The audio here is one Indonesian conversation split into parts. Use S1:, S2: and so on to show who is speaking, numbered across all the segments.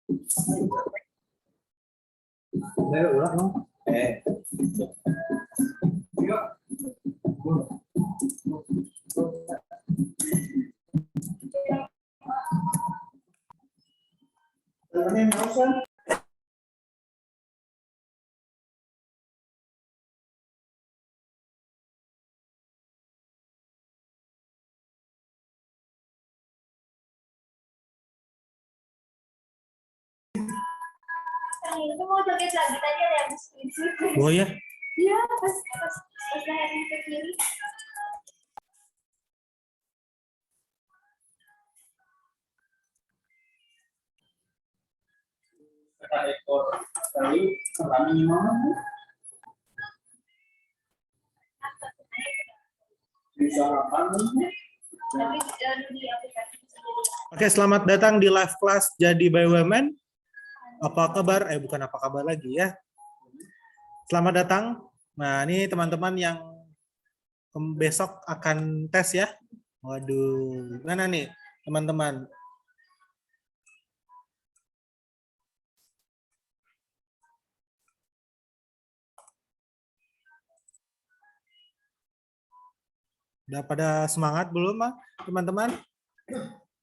S1: Itu mau joget lagi tadi ada yang skripsi.
S2: Oh ya?
S1: Iya, pas lehernya ke kiri.
S3: Ekor kayu minimal bisa apa?
S2: Oke, selamat datang di live class Jadi BUMN. Apa kabar? Bukan apa kabar lagi ya. Selamat datang. Nah, ini teman-teman yang besok akan tes ya. Waduh, mana nih teman-teman? Udah pada semangat belum, teman-teman?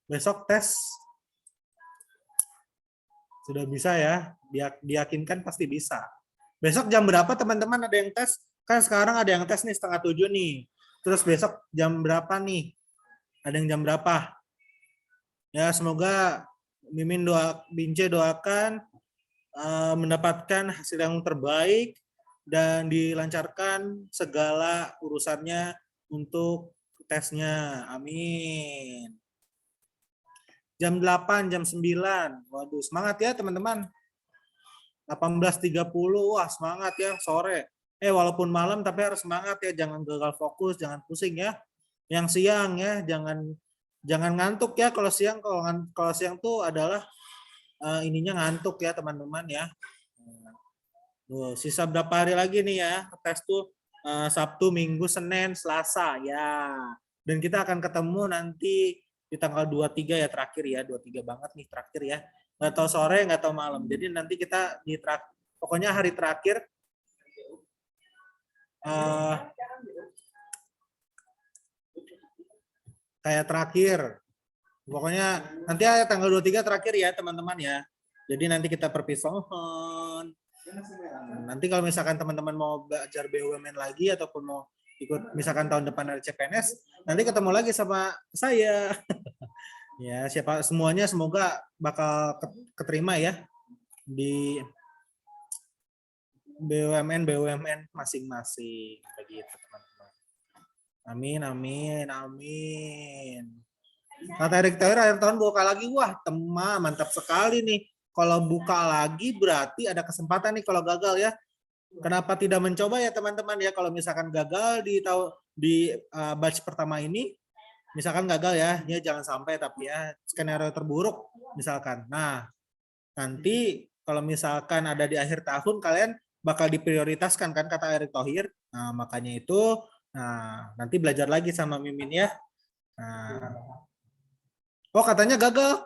S2: Besok tes. Sudah bisa ya, diyakinkan pasti bisa. Besok jam berapa teman-teman ada yang tes? Kan sekarang ada yang tes nih 6:30 nih. Terus besok jam berapa nih? Ada yang jam berapa? Ya semoga Mimin Bince doakan mendapatkan hasil yang terbaik dan dilancarkan segala urusannya untuk tesnya. Amin. Jam 8, jam 9. Waduh, semangat ya teman-teman. 18.30, wah semangat ya sore. Walaupun malam tapi harus semangat ya, jangan gagal fokus, jangan pusing ya. Yang siang ya, jangan ngantuk ya kalau siang. Kalau siang tuh adalah ininya ngantuk ya teman-teman ya. Sisa berapa hari lagi nih ya tes tuh, Sabtu, Minggu, Senin, Selasa ya. Dan kita akan ketemu nanti di tanggal 23 ya terakhir ya, 23 banget nih terakhir ya. Nggak tahu sore, nggak tahu malam. Jadi nanti kita pokoknya hari terakhir kayak terakhir. Pokoknya nanti tanggal 23 terakhir ya teman-teman ya. Jadi nanti kita perpisahan. Nanti kalau misalkan teman-teman mau belajar BUMN lagi ataupun mau ikut misalkan tahun depan ada CPNS, nanti ketemu lagi sama saya. Ya, semuanya semoga bakal keterima ya di BUMN masing-masing begitu teman-teman. Amin, amin, amin. Kata Erick Thohir akhir tahun buka lagi, wah teman mantap sekali nih. Kalau buka lagi berarti ada kesempatan nih kalau gagal ya. Kenapa tidak mencoba ya teman-teman ya, kalau misalkan gagal di batch pertama ini, misalkan gagal ya jangan sampai, tapi ya skenario terburuk misalkan. Nah, nanti kalau misalkan ada di akhir tahun kalian bakal diprioritaskan kan kata Erick Thohir. Nah, makanya itu nanti belajar lagi sama Mimin ya. Oh, katanya gagal.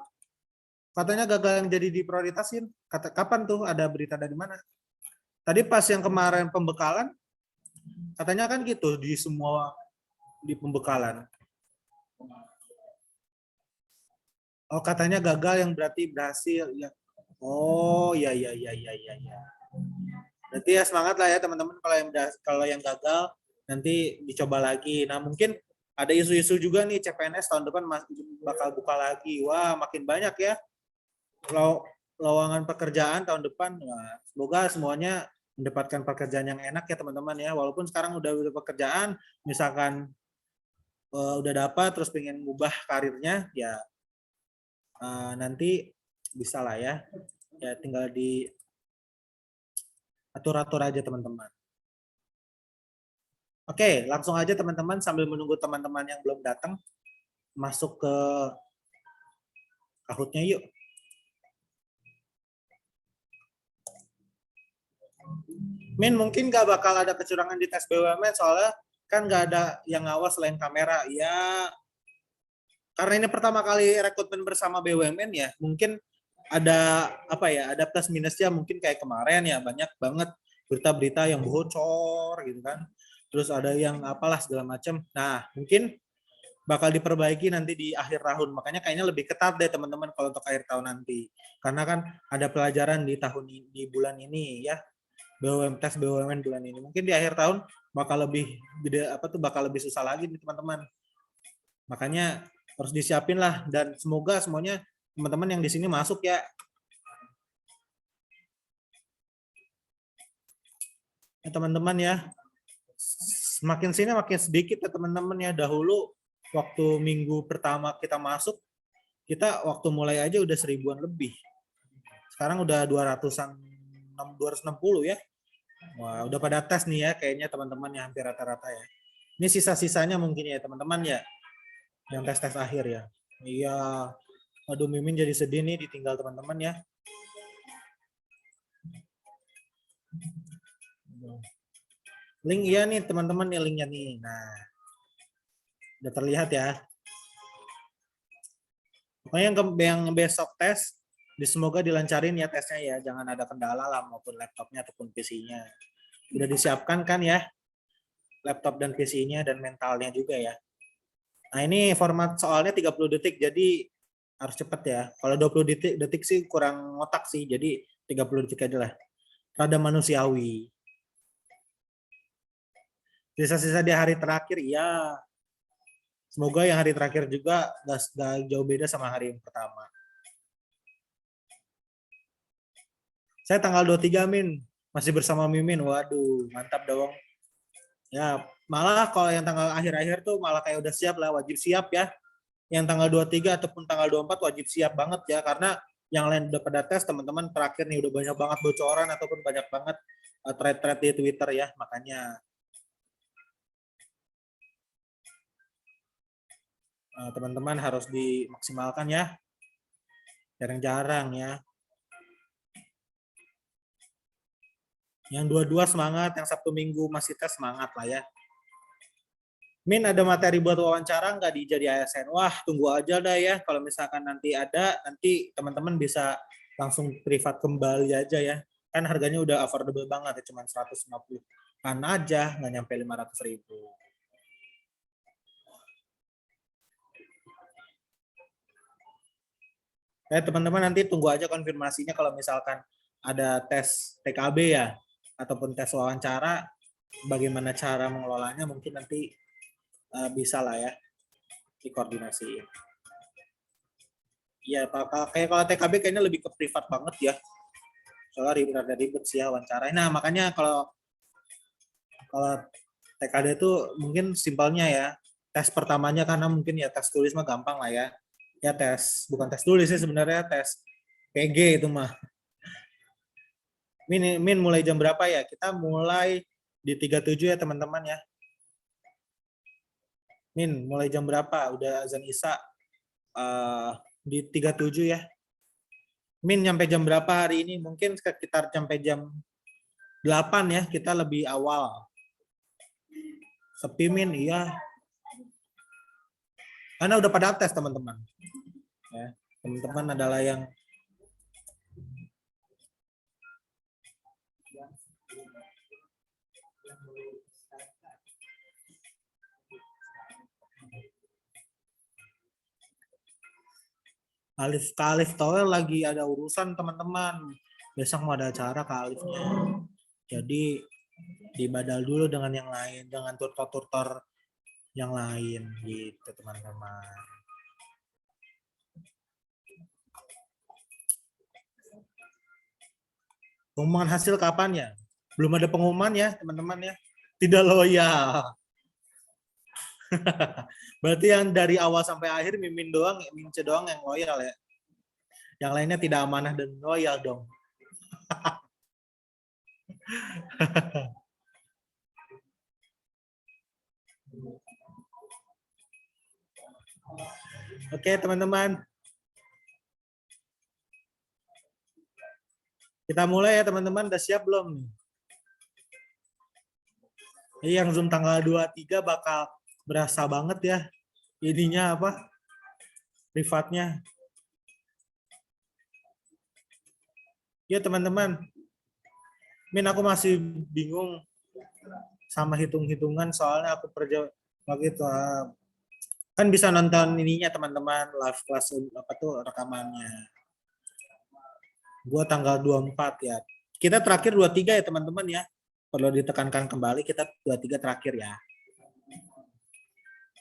S2: Katanya gagal yang jadi diprioritasin. Kapan tuh, ada berita dari mana? Tadi pas yang kemarin pembekalan, katanya kan gitu di semua di pembekalan. Oh, katanya gagal yang berarti berhasil ya. Oh, ya. Berarti ya semangat lah ya teman-teman, kalau yang gagal nanti dicoba lagi. Nah, mungkin ada isu-isu juga nih CPNS tahun depan bakal buka lagi. Wah, makin banyak ya lowongan pekerjaan tahun depan. Nah, semoga semuanya mendapatkan pekerjaan yang enak ya teman-teman ya. Walaupun sekarang udah pekerjaan, misalkan udah dapat terus pengen ngubah karirnya ya, nanti bisa lah ya. Ya tinggal di atur-atur aja teman-teman. Oke, langsung aja teman-teman sambil menunggu teman-teman yang belum datang masuk ke Kahoot-nya yuk. Min, mungkin gak bakal ada kecurangan di tes BUMN soalnya kan gak ada yang ngawas selain kamera. Ya, karena ini pertama kali rekrutmen bersama BUMN ya, mungkin ada apa ya, ada plus minusnya mungkin kayak kemarin ya banyak banget berita-berita yang bocor gitu kan. Terus ada yang apalah segala macam. Nah, mungkin bakal diperbaiki nanti di akhir tahun. Makanya kayaknya lebih ketat deh teman-teman kalau untuk akhir tahun nanti. Karena kan ada pelajaran di tahun ini, di bulan ini ya. BUMN tes BUMN bulan ini. Mungkin di akhir tahun bakal lebih gede apa tuh bakal lebih susah lagi nih teman-teman. Makanya harus disiapin lah dan semoga semuanya teman-teman yang di sini masuk ya. Ya teman-teman ya. Semakin sini makin sedikit ya teman-teman ya. Dahulu waktu minggu pertama kita masuk, kita waktu mulai aja udah 1000-an lebih. Sekarang udah 200-an 260 ya. Wah, udah pada tes nih ya kayaknya teman-teman ya hampir rata-rata ya. Ini sisa-sisanya mungkin ya teman-teman ya. Yang tes-tes akhir ya. Iya. Aduh Mimin jadi sedih nih ditinggal teman-teman ya. Link iya nih teman-teman nih linknya nih. Nah. Udah terlihat ya. Pokoknya yang besok tes, semoga dilancarin ya tesnya ya. Jangan ada kendala lah maupun laptopnya ataupun PC-nya. Udah disiapkan kan ya laptop dan PC-nya dan mentalnya juga ya. Nah ini format soalnya 30 detik jadi harus cepat ya. Kalau 20 detik sih kurang otak sih, jadi 30 detik aja lah. Rada manusiawi. Sisa-sisa di hari terakhir, iya. Semoga yang hari terakhir juga gak jauh beda sama hari yang pertama. Saya tanggal 23 Min, masih bersama Mimin. Waduh, mantap dong. Ya, malah kalau yang tanggal akhir-akhir tuh malah kayak udah siap lah, wajib siap ya. Yang tanggal 23 ataupun tanggal 24 wajib siap banget ya, karena yang lain udah pada tes, teman-teman terakhir nih udah banyak banget bocoran ataupun banyak banget thread-thread di Twitter ya, makanya teman-teman harus dimaksimalkan ya. Jarang-jarang ya. Yang dua-dua semangat, yang Sabtu Minggu masih tes semangat lah ya. Min ada materi buat wawancara nggak di Jadi ASN? Wah, tunggu aja dah ya. Kalau misalkan nanti ada, nanti teman-teman bisa langsung privat kembali aja ya. Kan harganya udah affordable banget ya, cuma 150 kan aja, nggak nyampe 500.000. Teman-teman nanti tunggu aja konfirmasinya kalau misalkan ada tes TKB ya, ataupun tes wawancara, bagaimana cara mengelolanya mungkin nanti bisa lah ya dikoordinasi. Iya, kayak kalau TKB kayaknya lebih ke privat banget ya. Soalnya ribet sih ya wawancara. Nah, makanya kalau TKD itu mungkin simpelnya ya, tes pertamanya karena mungkin ya tes tulis mah gampang lah ya. Ya tes, bukan tes tulis sih sebenarnya, tes PG itu mah. Min mulai jam berapa ya? Kita mulai di 37 ya teman-teman ya. Min mulai jam berapa? Udah azan Isya di 37 ya. Min nyampe jam berapa hari ini? Mungkin sekitar sampai jam 8 ya, kita lebih awal. Sepi Min, iya. Karena udah pada tes teman-teman. Ya, teman-teman adalah yang Alif Toel lagi ada urusan teman-teman. Besok mau ada acara ke Alifnya. Jadi dibadal dulu dengan yang lain, dengan tutor-tutor yang lain gitu teman-teman. Pengumuman hasil kapan ya? Belum ada pengumuman ya teman-teman ya. Tidak loyal. Berarti yang dari awal sampai akhir Mimin doang, Mince doang yang loyal ya. Yang lainnya tidak amanah dan loyal dong. Oke teman-teman. Kita mulai ya teman-teman, udah siap belum? Ini yang Zoom tanggal 23 bakal berasa banget ya. Ininya apa? Privatnya. Ya teman-teman, Min aku masih bingung sama hitung-hitungan soalnya aku kerja waktu itu kan bisa nonton ininya teman-teman live kelas apa tuh rekamannya. Gua tanggal 24 ya. Kita terakhir 23 ya teman-teman ya. Perlu ditekankan kembali kita 23 terakhir ya.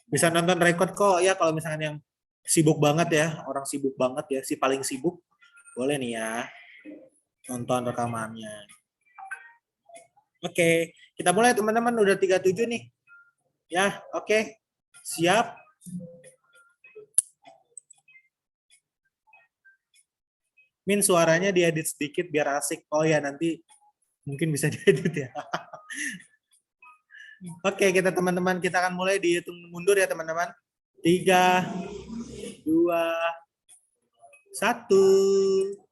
S2: Bisa nonton record kok ya kalau misalkan yang sibuk banget ya, orang sibuk banget ya, si paling sibuk boleh nih ya nonton rekamannya. Oke, kita mulai teman-teman udah 37 nih. Ya, oke. Siap. Min suaranya diedit sedikit biar asik. Oh ya, nanti mungkin bisa diedit ya. Oke, kita teman-teman kita akan mulai dihitung mundur ya teman-teman. 3, 2, 1.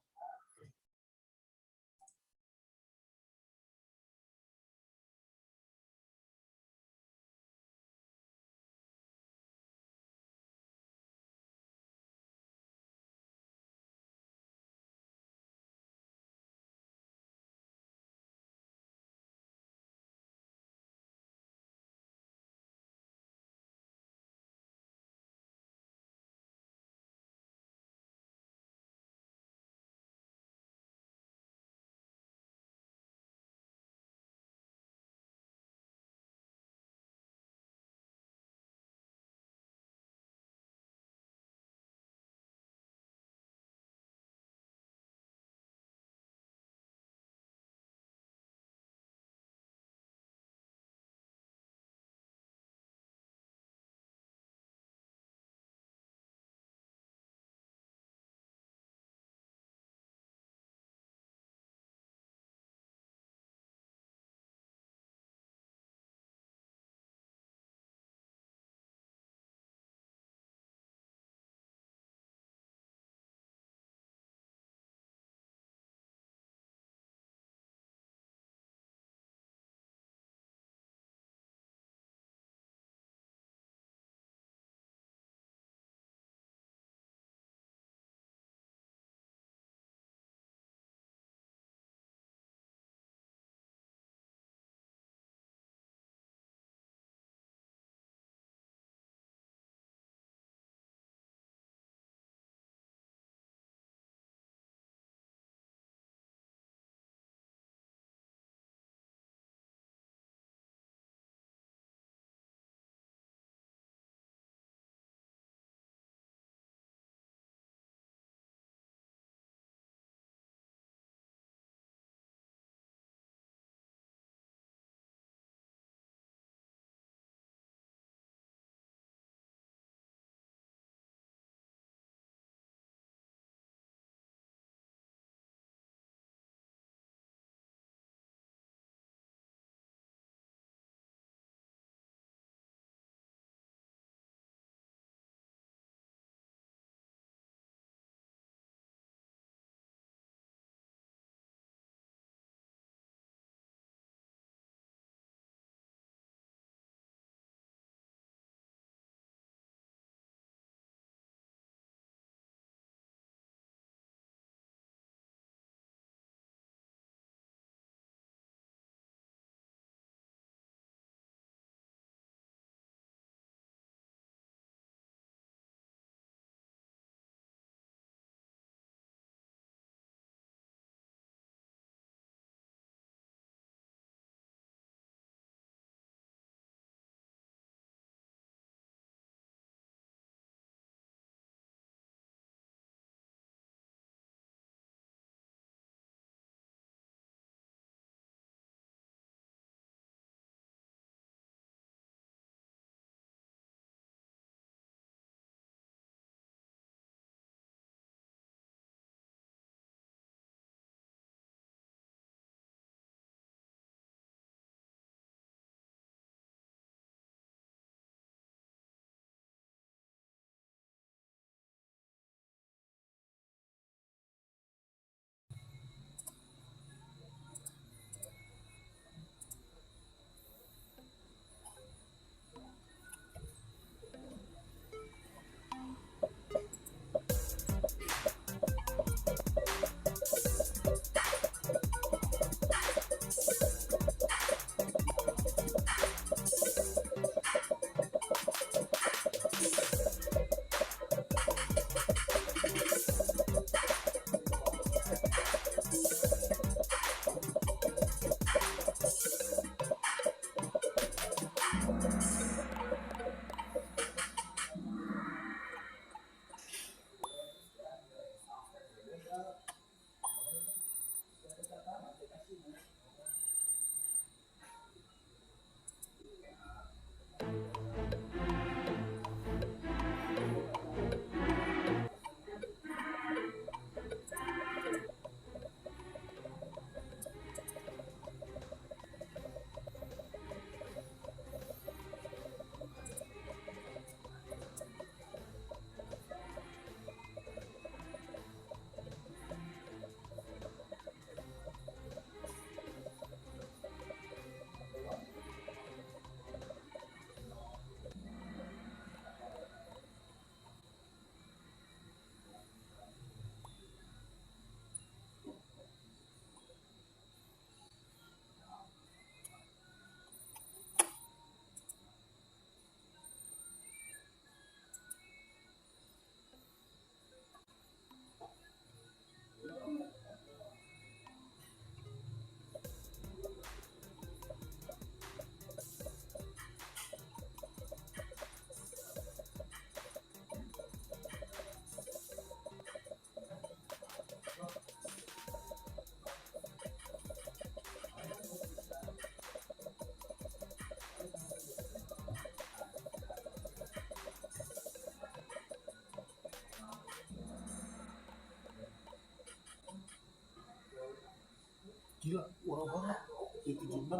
S2: Gila, murah banget. Di 76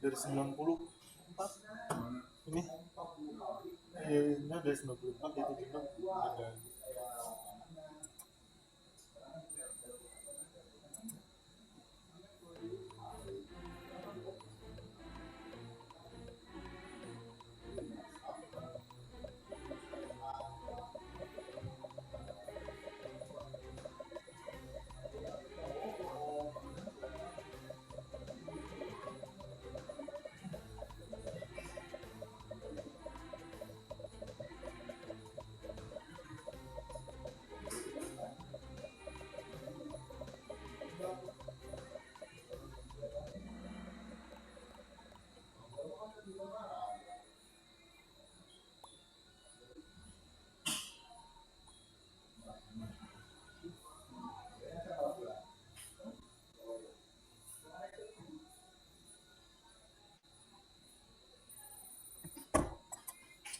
S2: dari 94. Ini dari 94 di 76 ada.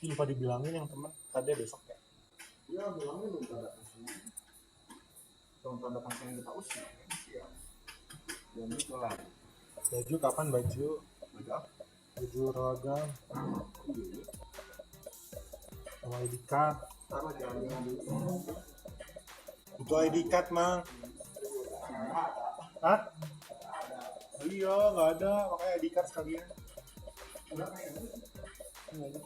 S2: Lupa dibilangin yang teman tadi besok ya.
S3: Ya, bilangnya belum tanda tangan. Belum tanda tangan kita usia. Ya. Dan itu lah.
S2: Baju kapan baju?
S3: Baju apa?
S2: Baju seragam
S3: Iya.
S2: sama ID card.
S3: Taruh jangan dulu.
S2: Itu ID card, Mang. Hah? Iya, nggak ada. Makanya ID card sekalian.
S3: Udah kayak gitu.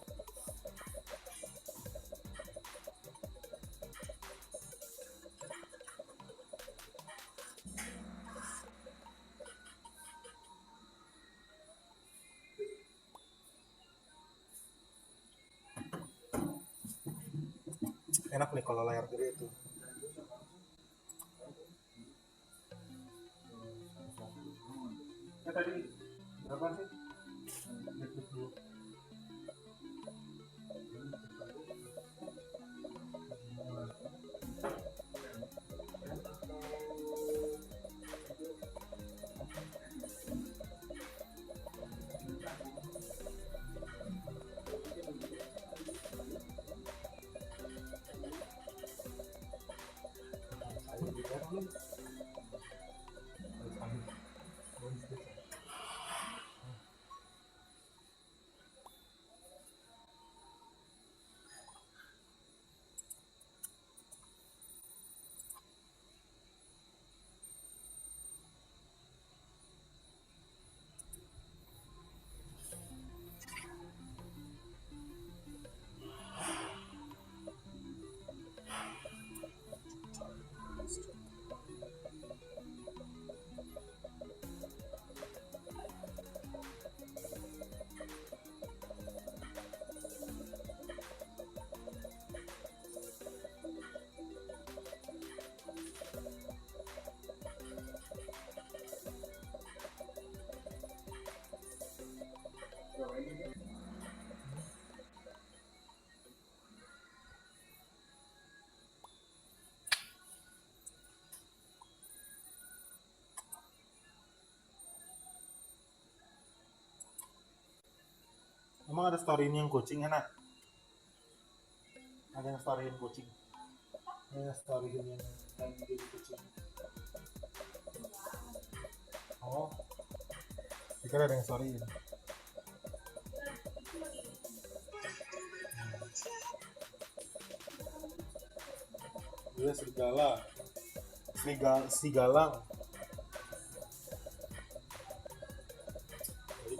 S2: Enak nih kalau layar gede itu.
S3: Ya tadi berapa sih?
S2: Emang ada story yang kucing enak? Ada yang storyin kucing. Ada yang storyin yang jadi kucing. Oh, dikira ada yang storyin. Dia serigala. Sigalang.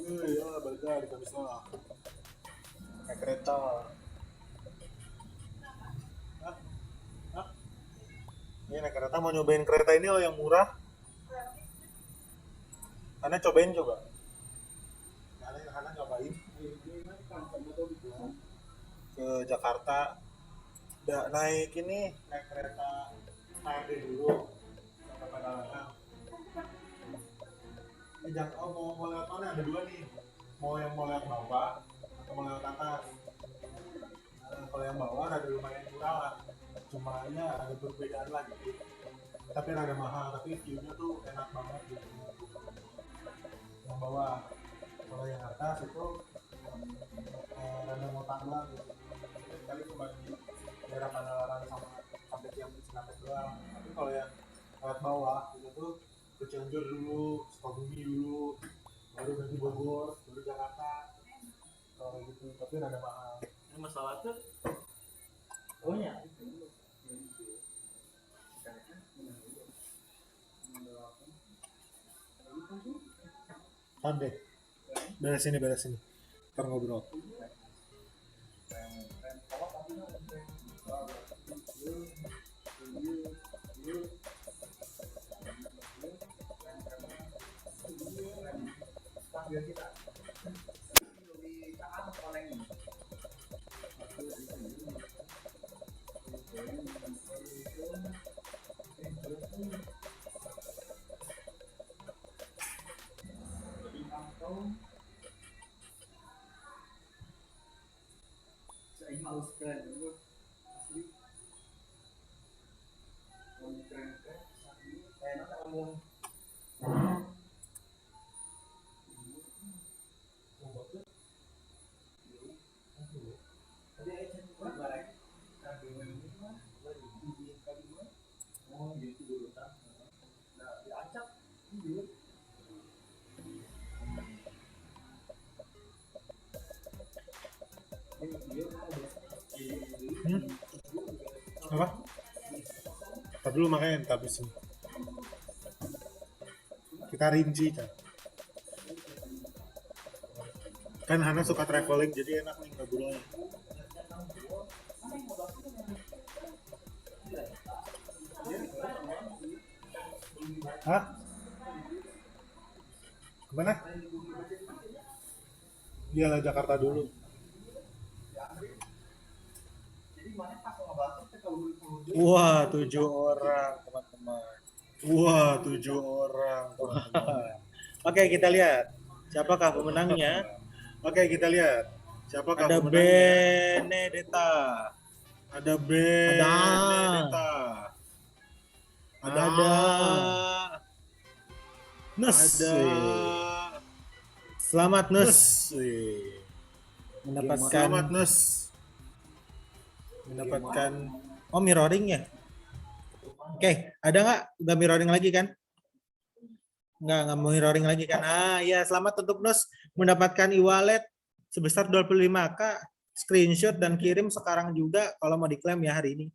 S2: Iya, balik di kami salah. Naik kereta. Hah? Ini naik kereta, mau nyobain kereta ini yang murah. Hana cobain coba. Hana nyobain. Ke Jakarta. Naik kereta KRD dulu. Sampai Padalarang. Mau lewat mana? Ada dua nih. Mau lewat bawah atau mau lewat atas. Nah, kalau yang bawah ada lumayan murah lah. Cuma ya ada perbedaan lah gitu. Tapi rada mahal, tapi view-nya tuh enak banget gitu. Yang bawah. Kalau yang atas itu rada mau tangga gitu. Kali cuma di daerah Padalarang sama sampai Cikampek doang. Tapi kalau yang lewat bawah itu tuh ke Cianjur dulu, Sukabumi dulu, baru nanti Bogor, baru Jakarta, kalau gitu. Tapi rada mahal.
S3: Ini masalah tuh, oh ya,
S2: Sampai beres sini. Ntar ngobrol. Apa? Tadi dulu makan, tapi sih kita rinci kan Hana suka traveling jadi enak nih ngobrolnya. Hah? Kemana? Iyalah Jakarta dulu. Wah, 7 orang teman-teman. Wah, 7 orang teman-teman. Oke, kita lihat siapakah pemenangnya. Oke, kita lihat siapakah pemenangnya. Benedetta. Ada Benedetta. Ada Nus. Selamat Nus. Mendapatkan mirroring ya. Oke, ada nggak mirroring lagi kan? Nggak mau mirroring lagi kan? Ya, selamat untuk Nus mendapatkan e-wallet sebesar 25K. Screenshot dan kirim sekarang juga kalau mau diklaim ya hari ini.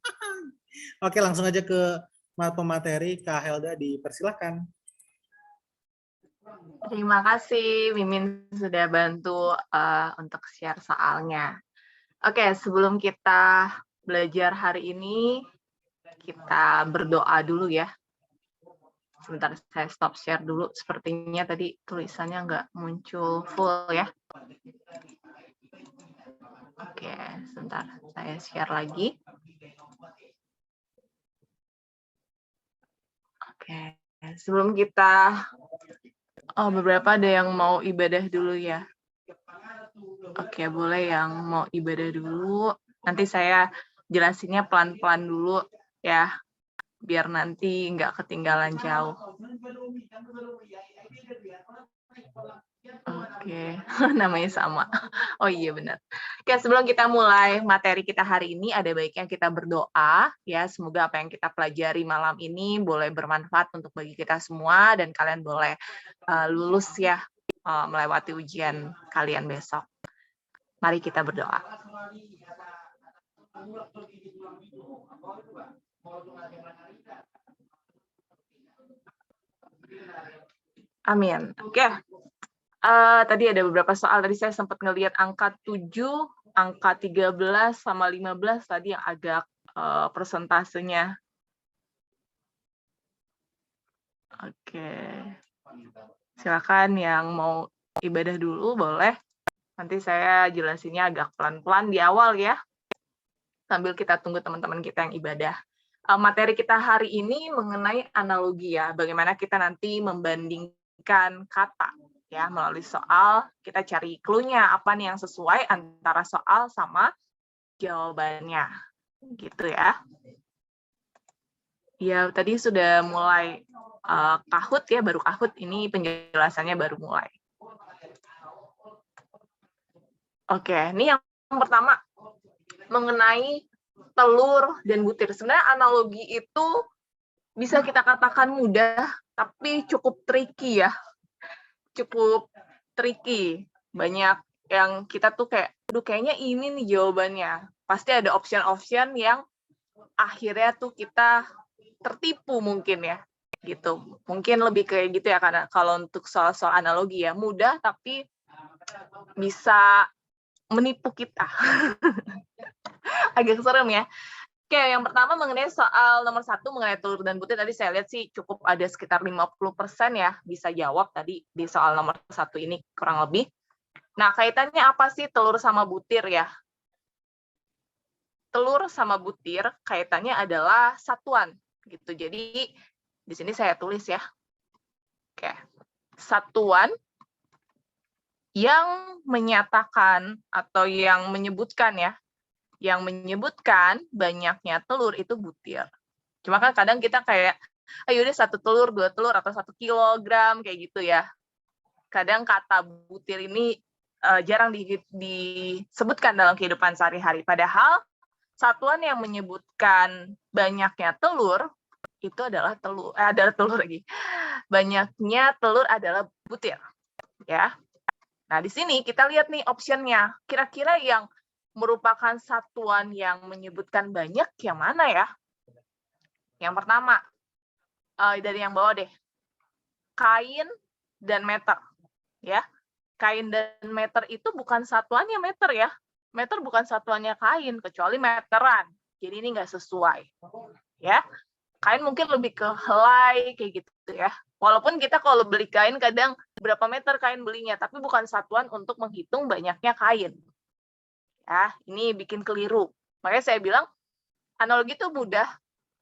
S2: Oke, langsung aja ke pemateri Kak Helda, dipersilahkan.
S4: Terima kasih Mimin sudah bantu untuk share soalnya. Oke, sebelum kita belajar hari ini, kita berdoa dulu ya. Sebentar, saya stop share dulu. Sepertinya tadi tulisannya nggak muncul full ya. Oke, sebentar. Saya share lagi. Oke, sebelum kita... beberapa ada yang mau ibadah dulu ya. Oke, boleh yang mau ibadah dulu. Nanti saya jelasinnya pelan-pelan dulu ya, biar nanti nggak ketinggalan jauh. Oke. Oke, namanya sama. Oh iya benar. Oke, sebelum kita mulai materi kita hari ini, ada baiknya kita berdoa ya. Semoga apa yang kita pelajari malam ini boleh bermanfaat untuk bagi kita semua dan kalian boleh lulus ya melewati ujian kalian besok. Mari kita berdoa. Amin. Oke. Tadi ada beberapa soal, tadi saya sempat ngelihat angka 7, angka 13 sama 15 tadi yang agak persentasenya. Oke. Silakan yang mau ibadah dulu boleh. Nanti saya jelasinnya agak pelan-pelan di awal ya. Sambil kita tunggu teman-teman kita yang ibadah. Materi kita hari ini mengenai analogi ya. Bagaimana kita nanti membandingkan kata. Ya, melalui soal kita cari clue-nya apa nih yang sesuai antara soal sama jawabannya. Gitu ya. Ya, tadi sudah mulai Kahoot ya, baru Kahoot ini penjelasannya baru mulai. Oke, ini yang pertama mengenai telur dan butir. Sebenarnya analogi itu bisa kita katakan mudah, tapi cukup tricky ya. Cukup tricky. Banyak yang kita tuh kayak, aduh kayaknya ini nih jawabannya. Pasti ada option-option yang akhirnya tuh kita tertipu mungkin ya. Gitu. Mungkin lebih kayak gitu ya, karena kalau untuk soal-soal analogi ya, mudah tapi bisa menipu kita. Agak serem ya. Oke, yang pertama mengenai soal nomor 1 mengenai telur dan butir, tadi saya lihat sih cukup ada sekitar 50% ya bisa jawab tadi di soal nomor 1 ini kurang lebih. Nah, kaitannya apa sih telur sama butir ya? Telur sama butir kaitannya adalah satuan gitu. Jadi di sini saya tulis ya. Oke. Satuan yang menyatakan atau yang menyebutkan ya, yang menyebutkan banyaknya telur itu butir. Cuma kan kadang kita kayak, ayo deh 1 telur, 2 telur, atau 1 kilogram, kayak gitu ya. Kadang kata butir ini jarang disebutkan dalam kehidupan sehari-hari. Padahal satuan yang menyebutkan banyaknya telur, itu adalah telur lagi. Banyaknya telur adalah butir. Ya. Nah, di sini kita lihat nih optionnya. Kira-kira yang merupakan satuan yang menyebutkan banyak yang mana ya? Yang pertama, dari yang bawah deh. Kain dan meter. Ya. Kain dan meter itu bukan satuannya meter ya. Meter bukan satuannya kain, kecuali meteran. Jadi ini nggak sesuai. Ya. Kain mungkin lebih ke helai, kayak gitu ya. Walaupun kita kalau beli kain kadang berapa meter kain belinya, tapi bukan satuan untuk menghitung banyaknya kain. Ya, ini bikin keliru. Makanya saya bilang, analogi itu mudah,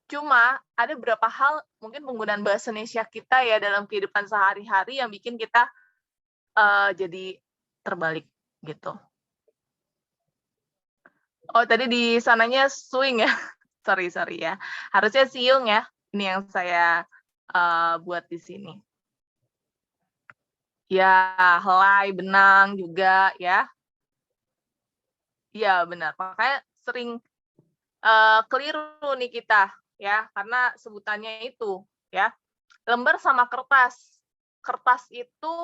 S4: cuma ada beberapa hal, mungkin penggunaan bahasa Indonesia kita ya dalam kehidupan sehari-hari yang bikin kita jadi terbalik gitu. Oh, tadi di sananya swing ya. sorry ya. Harusnya siung ya. Ini yang saya buat di sini. Ya, helai, benang juga ya. Iya, benar. Makanya sering keliru nih kita ya, karena sebutannya itu ya. Lembar sama kertas. Kertas itu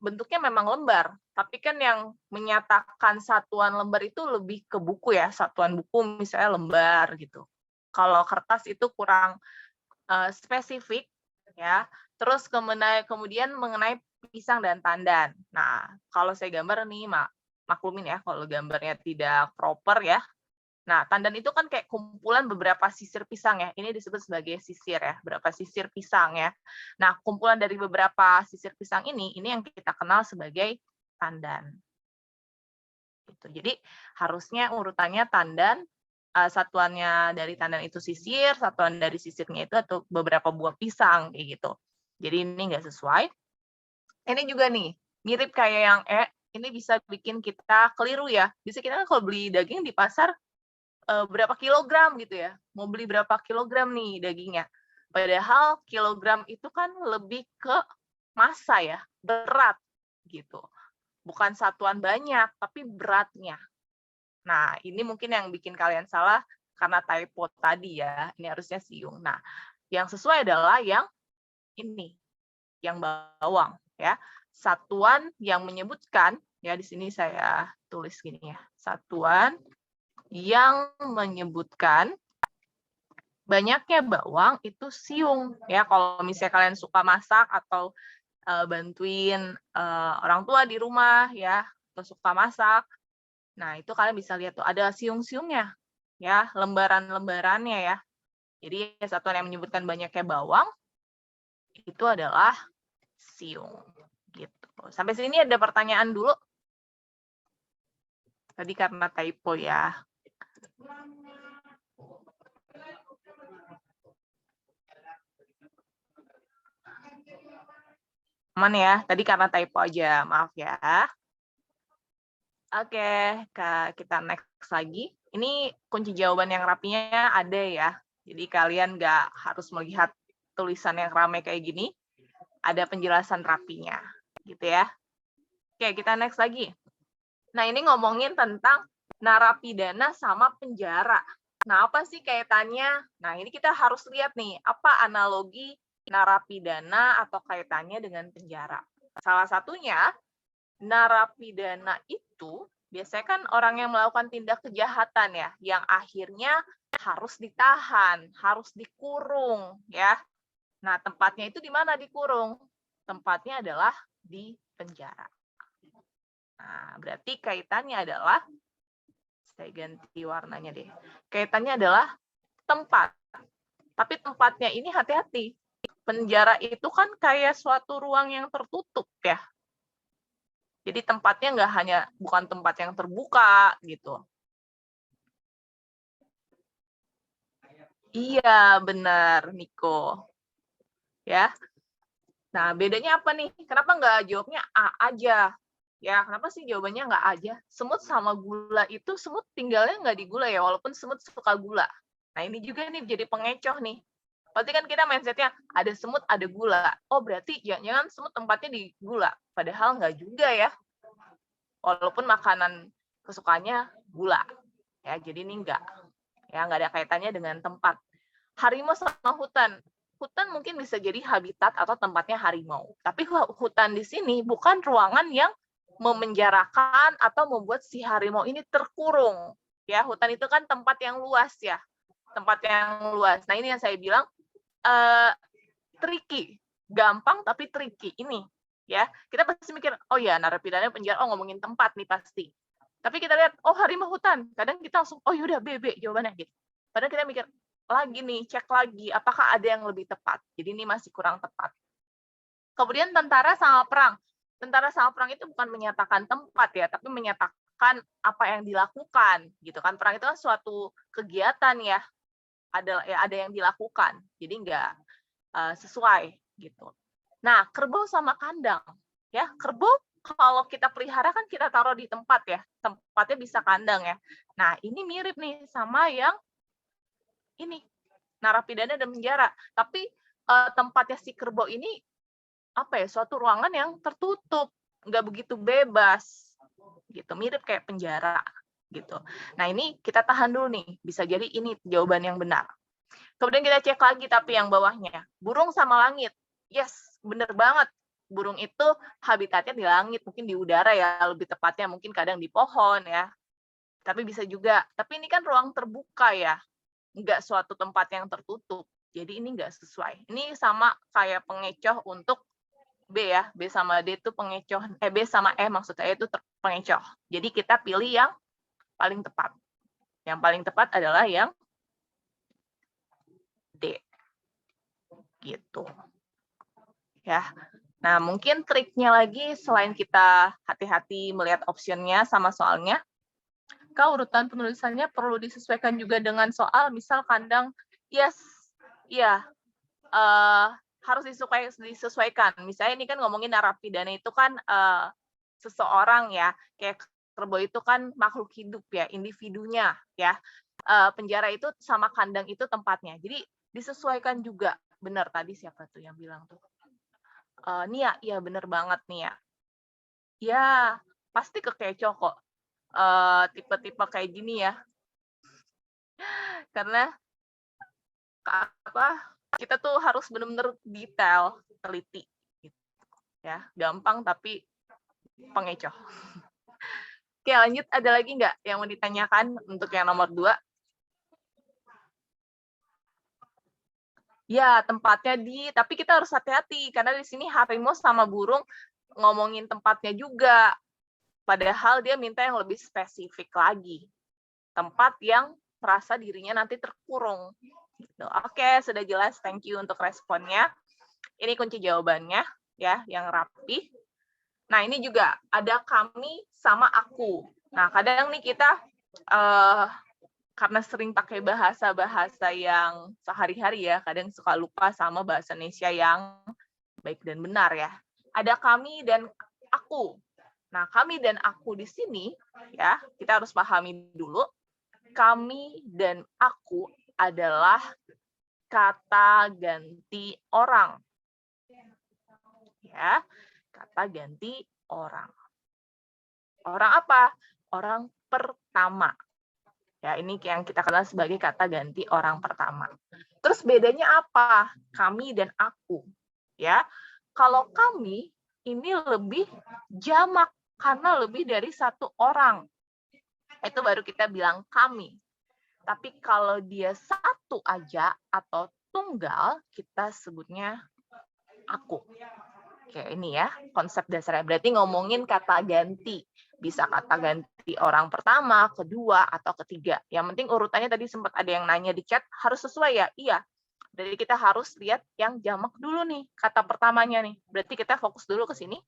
S4: bentuknya memang lembar, tapi kan yang menyatakan satuan lembar itu lebih ke buku ya, satuan buku misalnya lembar gitu. Kalau kertas itu kurang spesifik ya. Terus kemudian mengenai pisang dan tandan. Nah, kalau saya gambar nih maklumin ya kalau gambarnya tidak proper ya. Nah, tandan itu kan kayak kumpulan beberapa sisir pisang ya. Ini disebut sebagai sisir ya, beberapa sisir pisang ya. Nah, kumpulan dari beberapa sisir pisang ini yang kita kenal sebagai tandan. Gitu. Jadi, harusnya urutannya tandan, satuannya dari tandan itu sisir, satuan dari sisirnya itu atau beberapa buah pisang kayak gitu. Jadi ini nggak sesuai. Ini juga nih, mirip kayak yang ini bisa bikin kita keliru ya. Bisa kita kan kalau beli daging di pasar berapa kilogram gitu ya, mau beli berapa kilogram nih dagingnya. Padahal kilogram itu kan lebih ke massa ya, berat gitu. Bukan satuan banyak, tapi beratnya. Nah, ini mungkin yang bikin kalian salah karena typo tadi ya. Ini harusnya siung. Nah, yang sesuai adalah yang ini, yang bawang ya. Satuan yang menyebutkan, ya di sini saya tulis gini ya. Satuan yang menyebutkan banyaknya bawang itu siung ya. Kalau misalnya kalian suka masak atau bantuin orang tua di rumah ya, atau suka masak. Nah, itu kalian bisa lihat tuh ada siung-siungnya ya, lembaran-lembarannya ya. Jadi satuan yang menyebutkan banyaknya bawang itu adalah siung gitu. Sampai sini ada pertanyaan dulu. Tadi karena typo ya. Aman ya, tadi karena typo aja, maaf ya. Oke, kita next lagi. Ini kunci jawaban yang rapinya ada ya. Jadi kalian nggak harus melihat tulisan yang ramai kayak gini. Ada penjelasan rapinya, gitu ya. Oke, kita next lagi. Nah, ini ngomongin tentang narapidana sama penjara. Nah, apa sih kaitannya? Nah, ini kita harus lihat nih, apa analogi narapidana atau kaitannya dengan penjara. Salah satunya, narapidana itu biasanya kan orang yang melakukan tindak kejahatan ya, yang akhirnya harus ditahan, harus dikurung ya. Nah, tempatnya itu di mana dikurung? Tempatnya adalah di penjara. Nah, berarti kaitannya adalah, saya ganti warnanya deh. Kaitannya adalah tempat. Tapi tempatnya ini hati-hati. Penjara itu kan kayak suatu ruang yang tertutup ya. Jadi tempatnya nggak hanya, bukan tempat yang terbuka gitu. Iya, benar, Niko. Ya. Nah, bedanya apa nih? Kenapa nggak jawabnya A aja? Ya, kenapa sih jawabannya nggak aja? Semut sama gula itu, semut tinggalnya nggak di gula ya, walaupun semut suka gula. Nah, ini juga nih jadi pengecoh nih. Berarti kan kita mindset-nya ada semut, ada gula. Oh, berarti jangan-jangan semut tempatnya di gula. Padahal nggak juga ya. Walaupun makanan kesukaannya gula. Ya, jadi ini nggak. Ya, nggak ada kaitannya dengan tempat. Harimau sama hutan. Hutan mungkin bisa jadi habitat atau tempatnya harimau. Tapi hutan di sini bukan ruangan yang memenjarakan atau membuat si harimau ini terkurung. Ya, hutan itu kan tempat yang luas ya. Tempat yang luas. Nah, ini yang saya bilang tricky. Gampang tapi tricky. Ini ya. Kita pasti mikir, oh ya, narapidana penjara, oh ngomongin tempat nih pasti. Tapi kita lihat, oh harimau hutan. Kadang kita langsung, oh yaudah BB jawabannya gitu. Padahal kita mikir, lagi nih, cek lagi, apakah ada yang lebih tepat. Jadi ini masih kurang tepat. Kemudian tentara sama perang. Tentara sama perang itu bukan menyatakan tempat ya, tapi menyatakan apa yang dilakukan gitu kan. Perang itu kan suatu kegiatan ya, ada yang dilakukan. Jadi nggak sesuai gitu. Nah, kerbau sama kandang ya. Kerbau kalau kita pelihara kan kita taruh di tempat ya. Tempatnya bisa kandang ya. Nah, ini mirip nih sama yang ini narapidana dan penjara. Tapi tempatnya si kerbau ini apa ya, suatu ruangan yang tertutup, nggak begitu bebas gitu, mirip kayak penjara gitu. Nah, ini kita tahan dulu nih, bisa jadi ini jawaban yang benar. Kemudian kita cek lagi tapi yang bawahnya, burung sama langit. Yes, bener banget. Burung itu habitatnya di langit, mungkin di udara ya, lebih tepatnya mungkin kadang di pohon ya. Tapi bisa juga, tapi ini kan ruang terbuka ya, nggak suatu tempat yang tertutup. Jadi ini nggak sesuai. Ini sama kayak pengecoh untuk B ya, B sama D itu pengecoh, B sama E maksud saya itu pengecoh. Jadi kita pilih yang paling tepat. Yang paling tepat adalah yang D. Gitu. Ya. Nah, mungkin triknya lagi selain kita hati-hati melihat optionnya sama soalnya, urutan penulisannya perlu disesuaikan juga dengan soal, misal kandang, yes, iya, harus disesuaikan. Misalnya ini kan ngomongin narapidana itu kan seseorang ya, kayak kerbau itu kan makhluk hidup ya, individunya ya. Penjara itu sama kandang itu tempatnya. Jadi disesuaikan juga. Benar tadi siapa tuh yang bilang tuh? Nia, iya benar banget Nia. Ya, pasti kekecoh kok. Tipe-tipe kayak gini ya. Karena kita tuh harus benar-benar detail, teliti. Gitu. Ya, gampang tapi pengecoh. Oke, lanjut. Ada lagi nggak yang mau ditanyakan untuk yang nomor 2? Ya, tempatnya tapi kita harus hati-hati karena di sini harimau sama burung ngomongin tempatnya juga. Padahal dia minta yang lebih spesifik lagi. Tempat yang merasa dirinya nanti terkurung. Gitu. Oke, sudah jelas. Thank you untuk responnya. Ini kunci jawabannya ya, yang rapi. Nah, ini juga ada kami sama aku. Nah, kadang nih kita karena sering pakai bahasa-bahasa yang sehari-hari ya, kadang suka lupa sama bahasa Indonesia yang baik dan benar ya. Ada kami dan aku. Nah, kami dan aku di sini ya, kita harus pahami dulu. Kami dan aku adalah kata ganti orang. Ya, kata ganti orang. Orang apa? Orang pertama. Ya, ini yang kita kenal sebagai kata ganti orang pertama. Terus bedanya apa? Kami dan aku. Ya, kalau kami ini lebih jamak karena lebih dari satu orang. Itu baru kita bilang kami. Tapi kalau dia satu aja atau tunggal, kita sebutnya aku. Oke, ini ya konsep dasarnya. Berarti ngomongin kata ganti. Bisa kata ganti orang pertama, kedua, atau ketiga. Yang penting urutannya tadi sempat ada yang nanya di chat, harus sesuai ya? Iya. Jadi kita harus lihat yang jamak dulu nih, kata pertamanya nih. Berarti kita fokus dulu ke sini.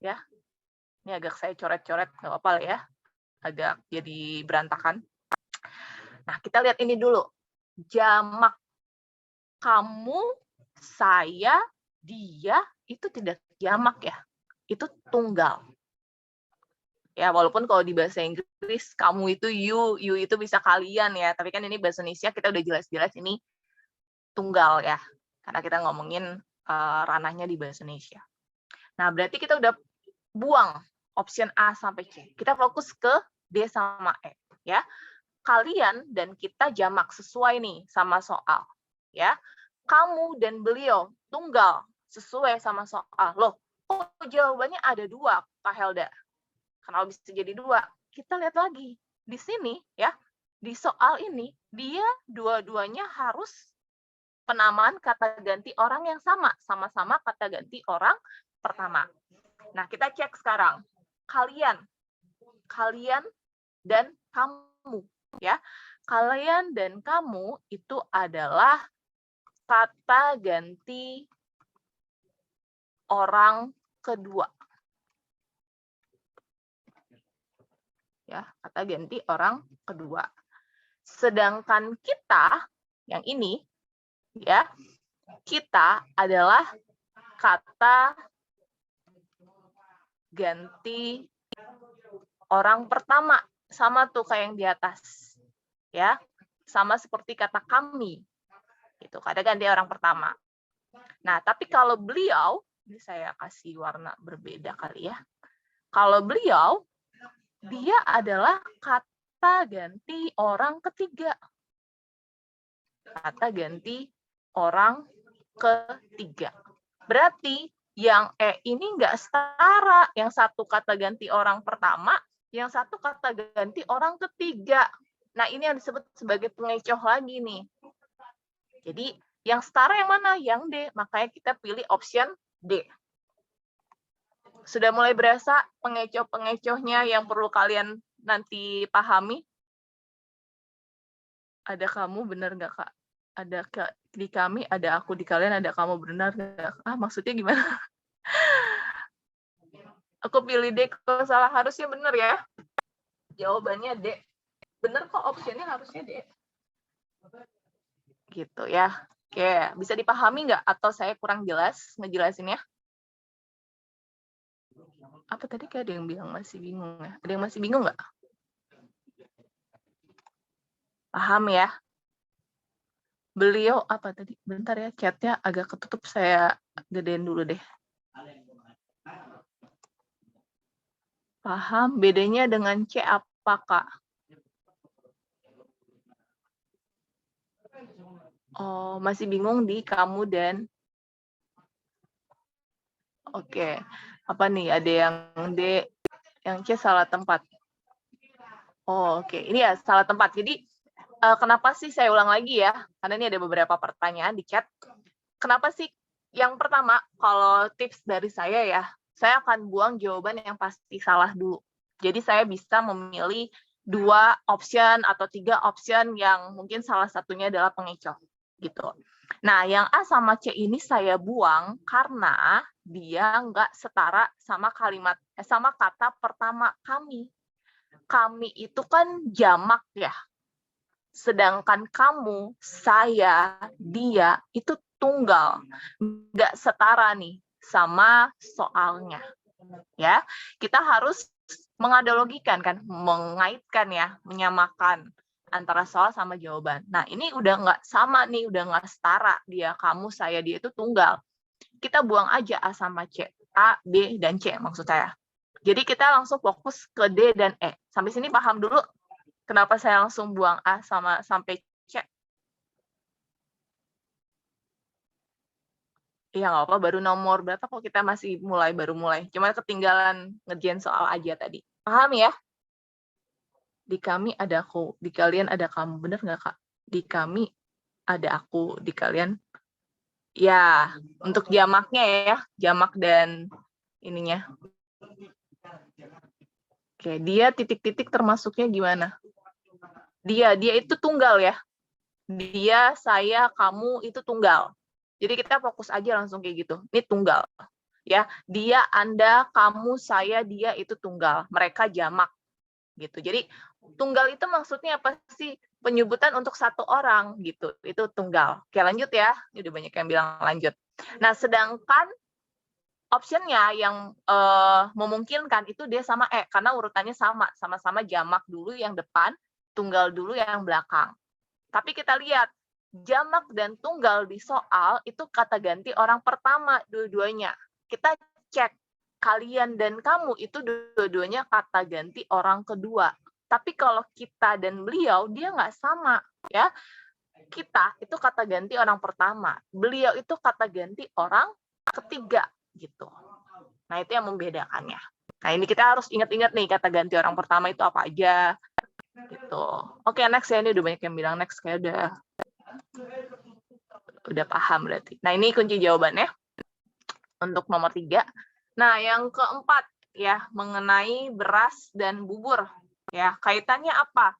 S4: Ya. Ini agak saya coret-coret, nggak apa-apa lah ya. Agak jadi berantakan. Nah, kita lihat ini dulu. Jamak. Kamu, saya, dia, itu tidak jamak ya. Itu tunggal. Ya, walaupun kalau di bahasa Inggris, kamu itu you itu bisa kalian ya. Tapi kan ini bahasa Indonesia kita udah jelas-jelas ini tunggal ya. Karena kita ngomongin ranahnya di bahasa Indonesia. Nah, berarti kita udah buang option A sampai C. Kita fokus ke D sama E. Ya. Kalian dan kita jamak sesuai nih sama soal. Ya. Kamu dan beliau tunggal sesuai sama soal. Loh, kok jawabannya ada 2, Kak Helda? Kenapa bisa jadi 2? Kita lihat lagi. Di sini, ya, di soal ini, dia dua-duanya harus penamaan kata ganti orang yang sama. Sama-sama kata ganti orang pertama. Nah, kita cek sekarang. Kalian dan kamu. Ya, kalian dan kamu itu adalah kata ganti orang kedua. Ya, kata ganti orang kedua. Sedangkan kita yang ini ya, kita adalah kata ganti orang pertama, sama tuh kayak yang di atas. Ya, sama seperti kata kami. Itu kata ganti orang pertama. Nah, tapi kalau beliau, ini saya kasih warna berbeda kali ya. Kalau beliau, dia adalah kata ganti orang ketiga. Kata ganti orang ketiga. Berarti yang E ini nggak setara. Yang satu kata ganti orang pertama, yang satu kata ganti orang ketiga. Nah, ini yang disebut sebagai pengecoh lagi nih. Jadi, yang setara yang mana? Yang D. Makanya kita pilih option D. Sudah mulai berasa pengecoh-pengecohnya yang perlu kalian nanti pahami? Ada kamu, benar nggak, Kak? Ada di kami, ada aku di kalian, ada kamu, benar nggak? Maksudnya gimana? Aku pilih D, kalau salah harusnya benar ya. Jawabannya D. Benar kok, optionnya harusnya D. Gitu ya. Oke, bisa dipahami nggak? Atau saya kurang jelas ngejelasinnya? Apa tadi kayak ada yang bilang masih bingung ya? Ada yang masih bingung nggak? Paham ya? Beliau apa tadi? Bentar ya, chatnya agak ketutup, saya gedein dulu deh. Paham. Bedanya dengan C apa, Kak? Oh, masih bingung di kamu dan... Oke. Apa nih? Ada yang D, yang C salah tempat. Oh, oke. Ini ya salah tempat. Jadi, kenapa sih saya ulang lagi ya? Karena ini ada beberapa pertanyaan di chat. Kenapa sih? Yang pertama, kalau tips dari saya ya, saya akan buang jawaban yang pasti salah dulu. Jadi saya bisa memilih 2 option atau 3 option yang mungkin salah satunya adalah pengecoh gitu. Nah, yang A sama C ini saya buang karena dia nggak setara sama sama kata pertama kami. Kami itu kan jamak ya. Sedangkan kamu, saya, dia itu tunggal. Nggak setara nih sama soalnya. Ya, kita harus menganalogikan kan, mengaitkan ya, menyamakan antara soal sama jawaban. Nah, ini udah nggak sama nih, udah nggak setara dia, kamu, saya, dia itu tunggal. Kita buang aja A sama C. A, B, dan C maksud saya. Jadi kita langsung fokus ke D dan E. Sampai sini paham dulu kenapa saya langsung buang A sampai C? Iya, nggak apa, baru nomor berapa kok kita masih baru mulai. Cuma ketinggalan ngerjain soal aja tadi. Paham ya? Di kami ada aku, di kalian ada kamu. Bener nggak, Kak? Di kami ada aku, di kalian. Ya, untuk jamaknya ya, jamak dan ininya. Oke, dia titik-titik termasuknya gimana? Dia itu tunggal ya. Dia, saya, kamu itu tunggal. Jadi kita fokus aja langsung kayak gitu. Ini tunggal. Ya, dia, Anda, kamu, saya, dia itu tunggal. Mereka jamak gitu. Jadi tunggal itu maksudnya apa sih? Penyebutan untuk satu orang gitu. Itu tunggal. Oke, lanjut ya. Ini udah banyak yang bilang lanjut. Nah, sedangkan optionnya yang memungkinkan itu dia sama E karena urutannya sama-sama jamak dulu yang depan, tunggal dulu yang belakang. Tapi kita lihat jamak dan tunggal di soal itu kata ganti orang pertama dua-duanya. Kita cek kalian dan kamu itu dua-duanya kata ganti orang kedua. Tapi kalau kita dan beliau dia nggak sama ya. Kita itu kata ganti orang pertama, beliau itu kata ganti orang ketiga gitu. Nah, itu yang membedakannya. Nah, ini kita harus ingat-ingat nih kata ganti orang pertama itu apa aja gitu. Oke, next ya, ini udah banyak yang bilang next, kayak udah paham berarti. Nah, ini kunci jawabannya untuk nomor 3. Nah, yang keempat ya, mengenai beras dan bubur. Ya, kaitannya apa?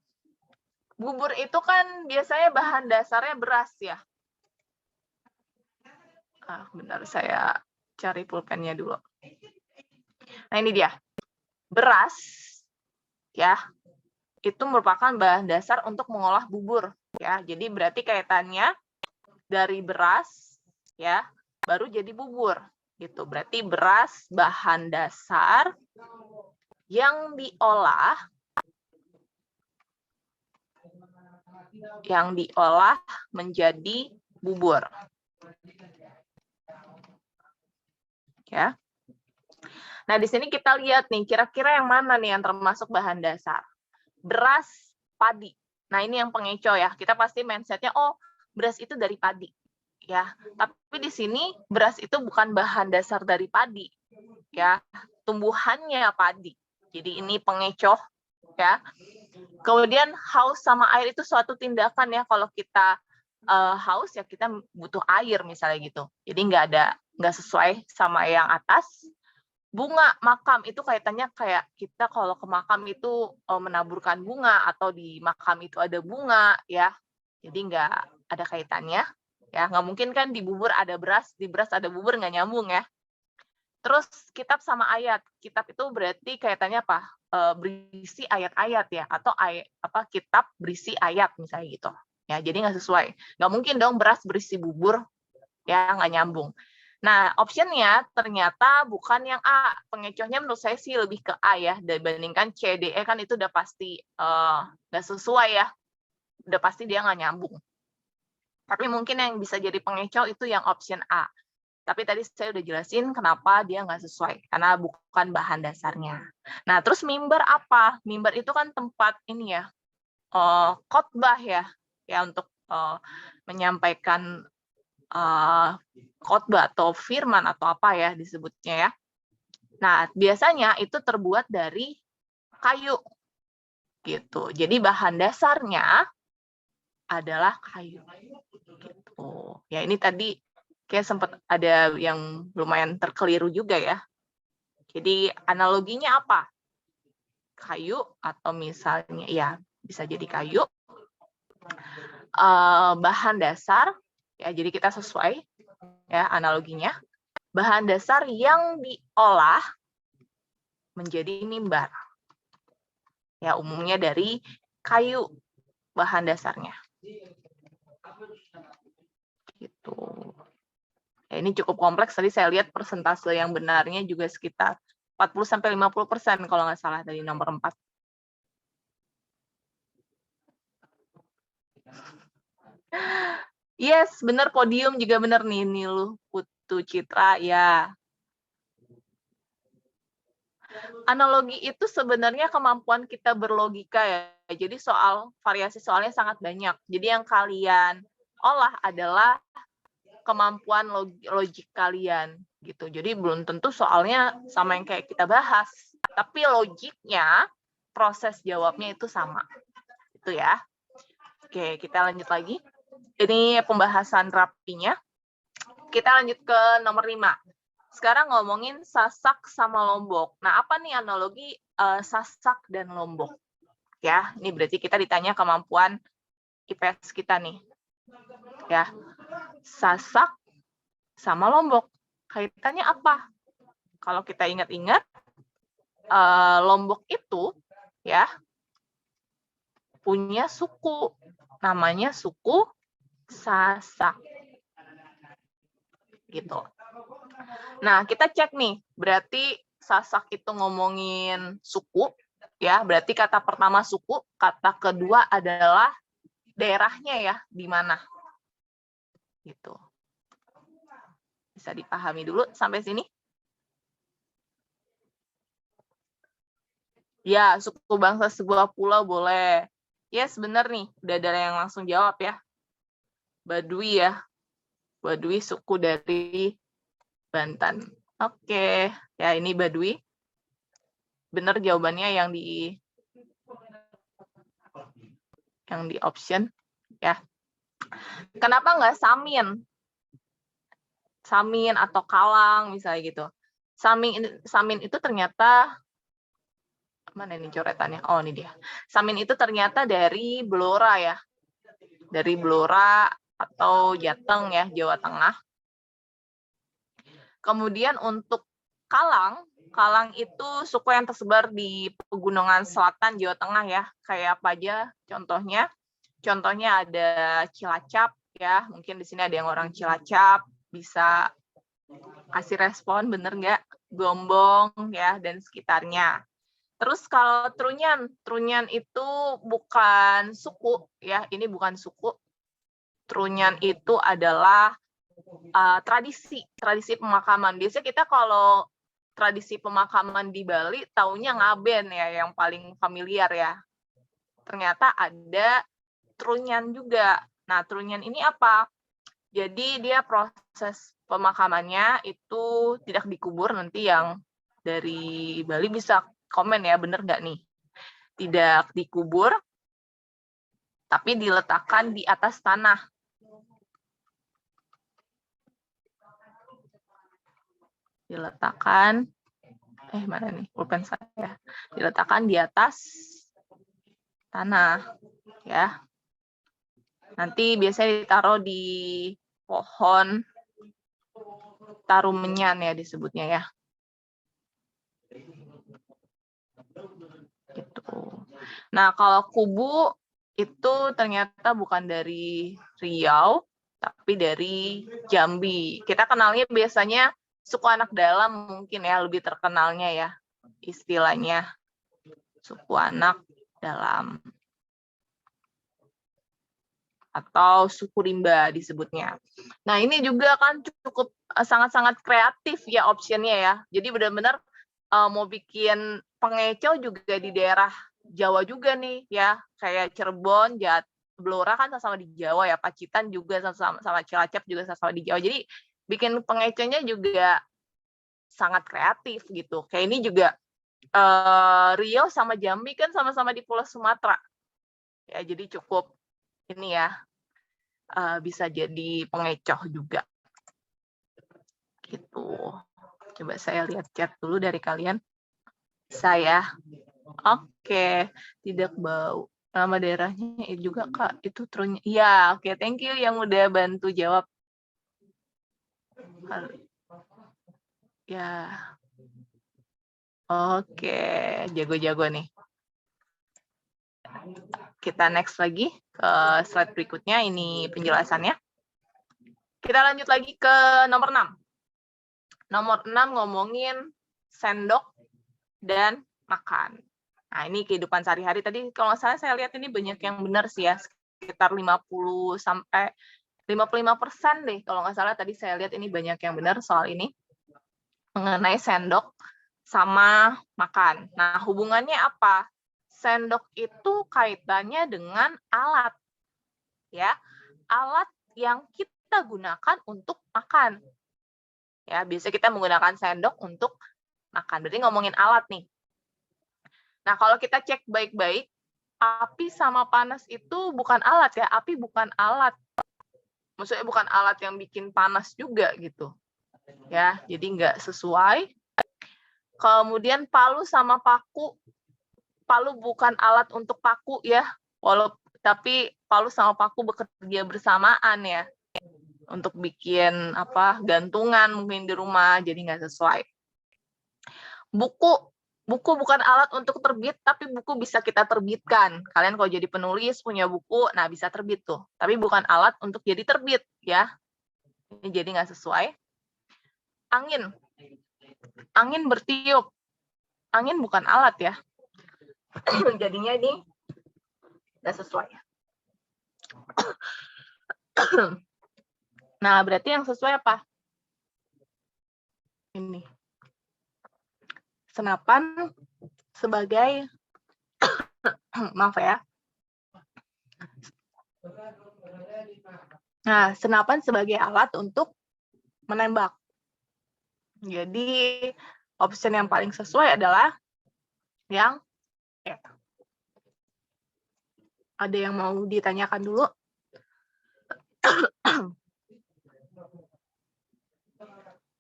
S4: Bubur itu kan biasanya bahan dasarnya beras ya. Bentar, saya cari pulpennya dulu. Nah, ini dia. Beras, ya, itu merupakan bahan dasar untuk mengolah bubur. Ya, jadi berarti kaitannya dari beras, ya, baru jadi bubur. Gitu. Berarti beras bahan dasar yang diolah menjadi bubur. Ya. Nah, di sini kita lihat nih, kira-kira yang mana nih yang termasuk bahan dasar? Beras, padi. Nah, ini yang pengecoh ya. Kita pasti mindset-nya, oh, beras itu dari padi. Ya, tapi di sini beras itu bukan bahan dasar dari padi. Ya, tumbuhannya padi. Jadi ini pengecoh ya. Kemudian haus sama air itu suatu tindakan ya. Kalau kita haus ya kita butuh air misalnya gitu. Jadi nggak sesuai sama yang atas. Bunga makam itu kaitannya kayak kita kalau ke makam itu menaburkan bunga atau di makam itu ada bunga ya. Jadi nggak ada kaitannya ya. Nggak mungkin kan di bubur ada beras, di beras ada bubur, nggak nyambung ya. Terus kitab sama ayat. Kitab itu berarti kaitannya apa? Berisi ayat-ayat ya, atau kitab berisi ayat misalnya gitu. Ya, jadi nggak sesuai. Nggak mungkin dong beras berisi bubur, ya nggak nyambung. Nah, optionnya ternyata bukan yang A. Pengecohnya menurut saya sih lebih ke A ya, dibandingkan C, D, E kan itu udah pasti nggak sesuai ya. Udah pasti dia nggak nyambung. Tapi mungkin yang bisa jadi pengecoh itu yang option A. Tapi tadi saya udah jelasin kenapa dia nggak sesuai, karena bukan bahan dasarnya. Nah, terus mimbar apa? Mimbar itu kan tempat ini ya, khotbah ya untuk menyampaikan khotbah atau firman atau apa ya disebutnya ya. Nah, biasanya itu terbuat dari kayu gitu. Jadi bahan dasarnya adalah kayu. Gitu. Ya ini tadi kayak sempat ada yang lumayan terkeliru juga ya. Jadi analoginya apa? Kayu atau misalnya ya bisa jadi kayu. Bahan dasar ya, jadi kita sesuai ya analoginya. Bahan dasar yang diolah menjadi mimbar. Ya umumnya dari kayu bahan dasarnya. Gitu. Ya, ini cukup kompleks. Tadi saya lihat persentase yang benarnya juga sekitar 40-50% kalau nggak salah dari nomor 4. Yes, benar, podium juga benar nih, Nilu Putu Citra, ya. Analogi itu sebenarnya kemampuan kita berlogika ya. Jadi variasi soalnya sangat banyak. Jadi yang kalian olah adalah kemampuan logik kalian gitu. Jadi belum tentu soalnya sama yang kayak kita bahas, tapi logiknya, proses jawabnya itu sama. Itu ya. Oke, kita lanjut lagi. Ini pembahasan rapinya. Kita lanjut ke nomor 5. Sekarang ngomongin Sasak sama Lombok. Nah, apa nih analogi Sasak dan Lombok? Ya, ini berarti kita ditanya kemampuan IPS kita nih. Ya. Sasak sama Lombok. Kaitannya apa? Kalau kita ingat-ingat, Lombok itu ya punya suku. Namanya suku Sasak. Gitu. Nah, kita cek nih, berarti Sasak itu ngomongin suku, ya, berarti kata pertama suku, kata kedua adalah daerahnya ya, di mana. Gitu. Bisa dipahami dulu sampai sini? Ya, suku bangsa sebuah pulau boleh. Yes, benar nih, udah ada yang langsung jawab ya. Baduy ya. Baduy suku dari Banten. Oke, ya ini Baduy. Benar jawabannya yang di option ya. Kenapa nggak Samin? Samin atau Kalang misalnya gitu. Samin itu ternyata mana nih coretannya? Oh, ini dia. Samin itu ternyata dari Blora ya. Dari Blora atau Jateng ya, Jawa Tengah. Kemudian untuk Kalang, Kalang itu suku yang tersebar di pegunungan selatan Jawa Tengah ya. Kayak apa aja contohnya? Contohnya ada Cilacap ya. Mungkin di sini ada yang orang Cilacap, bisa kasih respon bener nggak? Gombong ya dan sekitarnya. Terus kalau Trunyan, Trunyan itu bukan suku ya. Ini bukan suku. Trunyan itu adalah tradisi pemakaman. Biasanya kita kalau tradisi pemakaman di Bali taunya ngaben ya, yang paling familiar ya. Ternyata ada Trunyan juga. Nah, Trunyan ini apa? Jadi dia proses pemakamannya itu tidak dikubur, nanti yang dari Bali bisa komen ya, bener nggak nih? Tidak dikubur, tapi diletakkan di atas tanah. Diletakkan, mana nih pulpen saya? Diletakkan di atas tanah, ya. Nanti biasanya ditaruh di pohon tarumenyan ya disebutnya ya. Gitu. Nah, kalau kubu itu ternyata bukan dari Riau, tapi dari Jambi. Kita kenalnya biasanya suku anak dalam mungkin ya, lebih terkenalnya ya istilahnya suku anak dalam. atau suku rimba disebutnya. Nah, ini juga kan cukup sangat-sangat kreatif ya optionnya ya. Jadi benar-benar mau bikin pengeco juga di daerah Jawa juga nih ya, kayak Cirebon, Blora kan sama-sama di Jawa ya, Pacitan juga sama Cilacap juga sama-sama di Jawa. Jadi bikin pengeconya juga sangat kreatif gitu. Kayak ini juga Riau sama Jambi kan sama-sama di Pulau Sumatera. Ya, jadi cukup ini ya, bisa jadi pengecoh juga. Gitu. Coba saya lihat chat dulu dari kalian. Saya. Oke, tidak bau. Nama daerahnya juga Kak, itu trunya. Iya, oke, thank you yang udah bantu jawab. Ya. Oke, jago-jago nih. Kita next lagi ke slide berikutnya, ini penjelasannya. Kita lanjut lagi ke nomor 6. Nomor 6 ngomongin sendok dan makan. Nah, ini kehidupan sehari-hari. Tadi kalau nggak salah saya lihat ini banyak yang benar sih ya, sekitar 50 sampai 55% deh. Kalau nggak salah tadi saya lihat ini banyak yang benar soal ini. Mengenai sendok sama makan. Nah, hubungannya apa? Sendok itu kaitannya dengan alat. Ya, alat yang kita gunakan untuk makan. Ya, biasanya kita menggunakan sendok untuk makan. Berarti ngomongin alat nih. Nah, kalau kita cek baik-baik, api sama panas itu bukan alat ya. Api bukan alat. Maksudnya bukan alat yang bikin panas juga gitu. Ya, jadi nggak sesuai. Kemudian palu sama paku. Palu bukan alat untuk paku ya. Tapi palu sama paku bekerja bersamaan ya. Untuk bikin gantungan mungkin di rumah, jadi nggak sesuai. Buku bukan alat untuk terbit, tapi buku bisa kita terbitkan. Kalian kalau jadi penulis punya buku, nah bisa terbit tuh. Tapi bukan alat untuk jadi terbit ya. Ini jadi nggak sesuai. Angin bertiup. Angin bukan alat ya. Jadinya ini nggak sesuai. Nah, berarti yang sesuai apa? Ini. Senapan sebagai maaf ya. Nah, senapan sebagai alat untuk menembak. Jadi, option yang paling sesuai adalah yang E. Ada yang mau ditanyakan dulu?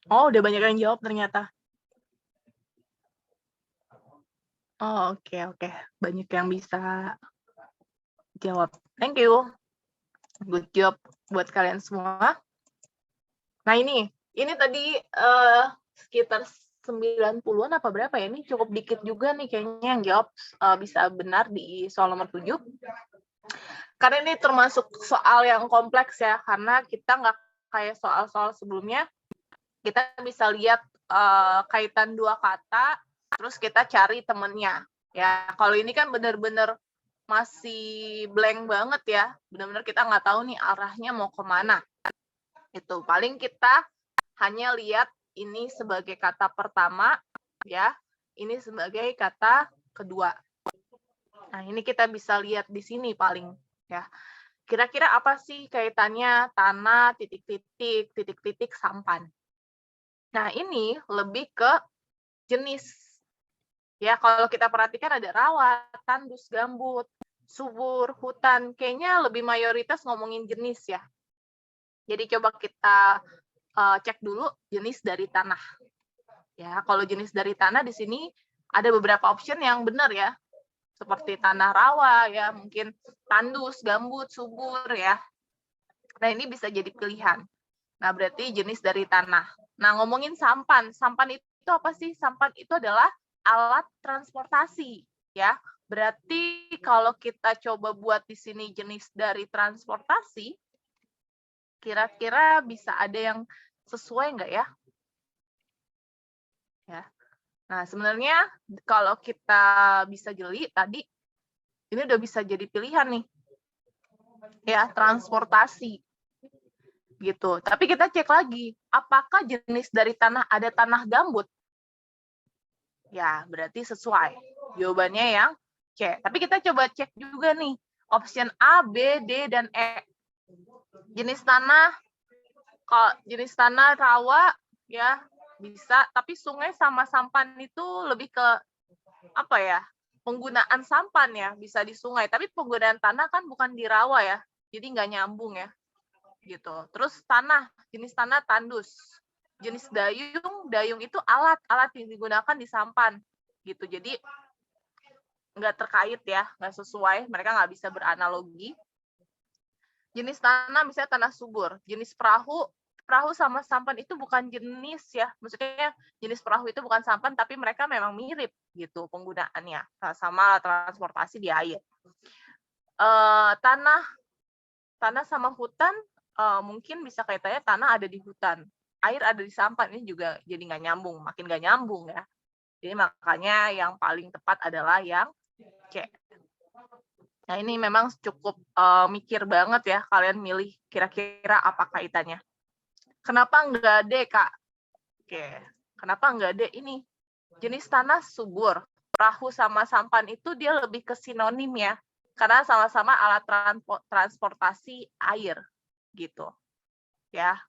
S4: Oh, udah banyak yang jawab ternyata. Oh, oke. Banyak yang bisa jawab. Thank you. Good job buat kalian semua. Nah, ini tadi sekitar 90-an apa berapa ya? Ini cukup dikit juga nih kayaknya yang jawab bisa benar di soal nomor 7. Karena ini termasuk soal yang kompleks ya, karena kita nggak kayak soal-soal sebelumnya. Kita bisa lihat kaitan dua kata, terus kita cari temennya. Ya, kalau ini kan benar-benar masih blank banget ya, benar-benar kita nggak tahu nih arahnya mau kemana. Itu paling kita hanya lihat ini sebagai kata pertama, ya, ini sebagai kata kedua. Nah, ini kita bisa lihat di sini paling ya. Kira-kira apa sih kaitannya tanah, titik-titik, sampan. Nah, ini lebih ke jenis. Ya, kalau kita perhatikan ada rawa, tandus, gambut, subur, hutan. Kayaknya lebih mayoritas ngomongin jenis ya. Jadi coba kita cek dulu jenis dari tanah. Ya, kalau jenis dari tanah di sini ada beberapa option yang benar ya. Seperti tanah rawa ya, mungkin tandus, gambut, subur ya. Nah, ini bisa jadi pilihan. Nah, berarti jenis dari tanah. Nah, ngomongin sampan. Sampan itu apa sih? Sampan itu adalah alat transportasi ya. Berarti kalau kita coba buat di sini jenis dari transportasi, kira-kira bisa ada yang sesuai nggak ya? Ya. Nah, sebenarnya kalau kita bisa jeli tadi, ini udah bisa jadi pilihan nih. ya, transportasi gitu. Tapi kita cek lagi, apakah jenis dari tanah ada tanah gambut? Ya, berarti sesuai. Jawabannya yang C. Tapi kita coba cek juga nih, option A, B, D, dan E. Jenis tanah, kalau jenis tanah rawa, ya bisa. Tapi sungai sama sampan itu lebih ke apa ya? Penggunaan sampan ya, bisa di sungai. Tapi penggunaan tanah kan bukan di rawa ya, jadi nggak nyambung ya. Gitu. Terus tanah, jenis tanah tandus. Jenis dayung itu alat yang digunakan di sampan gitu. Jadi nggak terkait ya, nggak sesuai, mereka nggak bisa beranalogi. Jenis tanah misalnya tanah subur, jenis perahu sama sampan itu bukan jenis ya, maksudnya jenis perahu itu bukan sampan tapi mereka memang mirip gitu penggunaannya, sama transportasi di air. Tanah sama hutan mungkin bisa kaitannya tanah ada di hutan, air ada di sampan, ini juga jadi nggak nyambung, makin nggak nyambung ya. Jadi makanya yang paling tepat adalah yang C. Nah ini memang cukup mikir banget ya kalian milih kira-kira apa kaitannya. Kenapa nggak D, Kak? Oke, kenapa nggak D ini? Jenis tanah subur, perahu sama sampan itu dia lebih ke sinonim ya, karena sama-sama alat transportasi air gitu. Ya,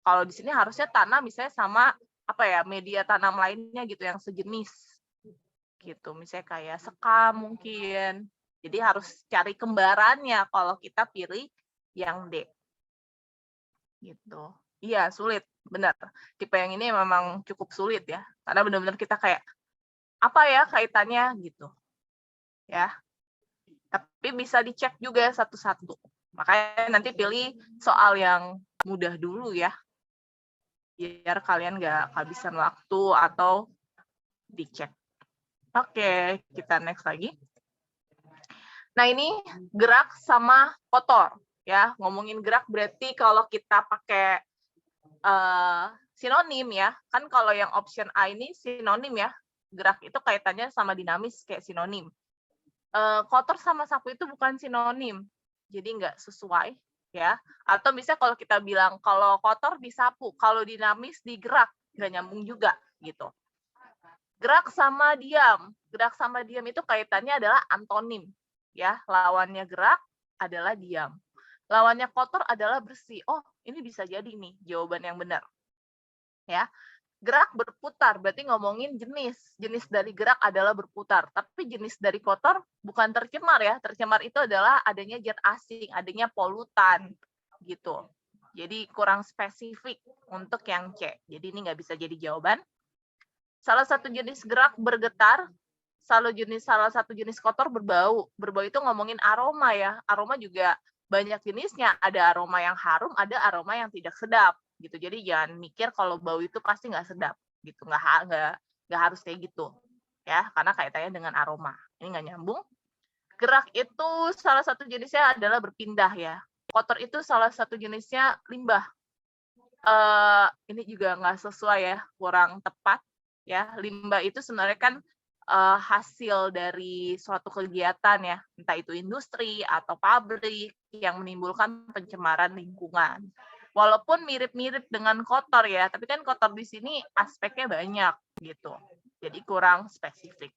S4: kalau di sini harusnya tanah misalnya sama apa ya media tanam lainnya gitu yang sejenis gitu, misalnya kayak sekam mungkin. Jadi harus cari kembarannya kalau kita pilih yang D. Gitu. Iya, sulit, benar. Tipe yang ini memang cukup sulit ya, karena benar-benar kita kayak apa ya kaitannya gitu. Ya. Tapi bisa dicek juga satu-satu. Makanya nanti pilih soal yang mudah dulu ya. Biar kalian nggak kehabisan waktu atau dicek. Oke, kita next lagi. Nah, ini gerak sama kotor. Ya, ngomongin gerak berarti kalau kita pakai sinonim ya. Kan kalau yang option A ini sinonim ya. Gerak itu kaitannya sama dinamis kayak sinonim. Kotor sama sapu itu bukan sinonim, jadi nggak sesuai ya. Atau misalnya kalau kita bilang kalau kotor disapu, kalau dinamis digerak, nggak nyambung juga gitu. Gerak sama diam itu kaitannya adalah antonim ya. Lawannya gerak adalah diam, lawannya kotor adalah bersih. Oh, ini bisa jadi nih jawaban yang benar ya. Gerak berputar, berarti ngomongin jenis dari gerak adalah berputar. Tapi jenis dari kotor bukan tercemar ya. Tercemar itu adalah adanya zat asing, adanya polutan gitu. Jadi kurang spesifik untuk yang C. Jadi ini nggak bisa jadi jawaban. Salah satu jenis gerak bergetar, salah satu jenis kotor berbau. Berbau itu ngomongin aroma ya. Aroma juga banyak jenisnya. Ada aroma yang harum, ada aroma yang tidak sedap. Gitu. Jadi jangan mikir kalau bau itu pasti nggak sedap gitu, nggak harus kayak gitu ya, karena kaitannya dengan aroma. Ini nggak nyambung. Gerak itu salah satu jenisnya adalah berpindah ya. Kotor itu salah satu jenisnya limbah. Ini juga nggak sesuai ya, kurang tepat ya. Limbah itu sebenarnya kan hasil dari suatu kegiatan ya, entah itu industri atau pabrik yang menimbulkan pencemaran lingkungan. Walaupun mirip-mirip dengan kotor ya, tapi kan kotor di sini aspeknya banyak gitu. Jadi kurang spesifik.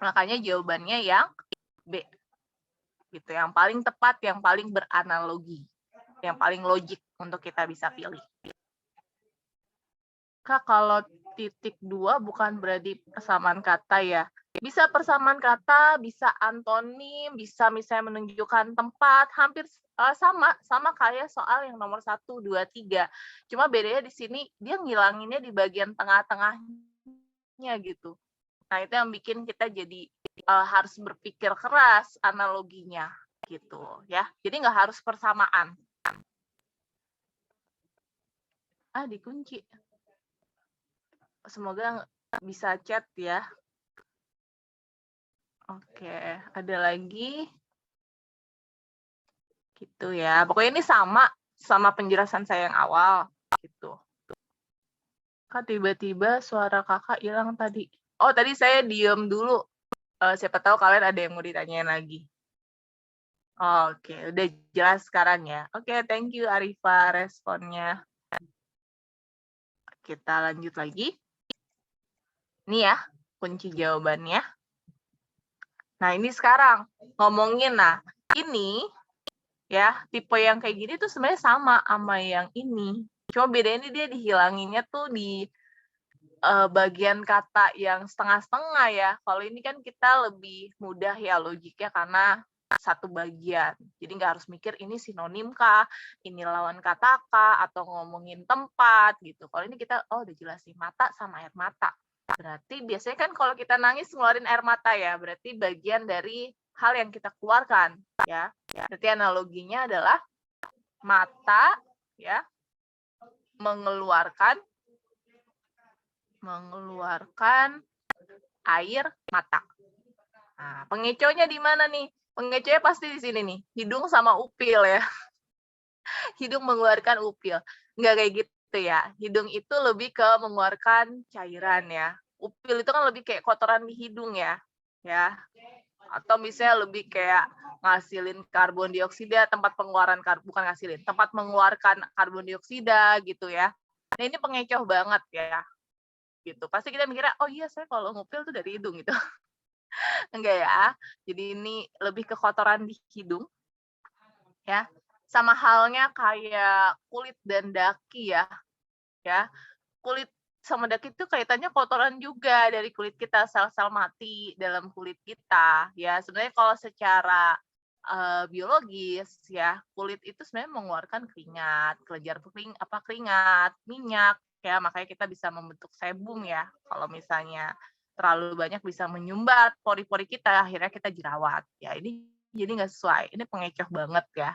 S4: Makanya jawabannya yang B. Gitu, yang paling tepat, yang paling beranalogi, yang paling logik untuk kita bisa pilih. Kak, kalau titik 2 bukan berarti persamaan kata ya. Bisa persamaan kata, bisa antonim, bisa misalnya menunjukkan tempat, hampir sama kayak soal yang nomor 1, 2, 3. Cuma bedanya di sini dia ngilanginnya di bagian tengah-tengahnya gitu. Nah, itu yang bikin kita jadi harus berpikir keras analoginya gitu ya. Jadi nggak harus persamaan. Dikunci. Semoga bisa chat ya. Oke, ada lagi. Gitu ya. Pokoknya ini sama penjelasan saya yang awal gitu. Kak, tiba-tiba suara kakak hilang tadi. Oh, tadi saya diem dulu. Siapa tahu kalian ada yang mau ditanyain lagi. Oke, udah jelas sekarang ya. Oke, thank you Arifa responnya. Kita lanjut lagi. Ini ya, kunci jawabannya. Nah, ini sekarang ngomongin, nah ini ya, tipe yang kayak gini tuh sebenarnya sama yang ini. Cuma bedanya dia dihilanginnya tuh di bagian kata yang setengah-setengah ya. Kalau ini kan kita lebih mudah ya logiknya karena satu bagian. Jadi nggak harus mikir ini sinonim kah, ini lawan kata kah, atau ngomongin tempat gitu. Kalau ini kita, oh udah jelas nih, mata sama air mata. Berarti biasanya kan kalau kita nangis ngeluarin air mata ya, berarti bagian dari hal yang kita keluarkan ya. Berarti analoginya adalah mata ya mengeluarkan air mata. Nah, pengecohnya di mana nih? Pengecohnya pasti di sini nih, hidung sama upil ya. Hidung mengeluarkan upil. Nggak kayak gitu ya. Hidung itu lebih ke mengeluarkan cairan ya. Upil itu kan lebih kayak kotoran di hidung ya. Ya. Atau misalnya lebih kayak ngasilin karbon dioksida, tempat pengeluaran bukan ngasilin, tempat mengeluarkan karbon dioksida gitu ya. Nah, ini pengecoh banget ya. Gitu. Pasti kita mikirnya, oh iya saya kalau ngupil tuh dari hidung gitu. Enggak ya. Jadi ini lebih ke kotoran di hidung. Ya. Sama halnya kayak kulit dan daki ya. Ya. Kulit sama daki itu kaitannya kotoran juga dari kulit kita, sel-sel mati dalam kulit kita. Ya, sebenarnya kalau secara biologis ya, kulit itu sebenarnya mengeluarkan keringat, keringat, minyak ya, makanya kita bisa membentuk sebum ya. Kalau misalnya terlalu banyak bisa menyumbat pori-pori kita, akhirnya kita jerawat. Ya, ini jadi nggak sesuai. Ini pengecoh banget ya.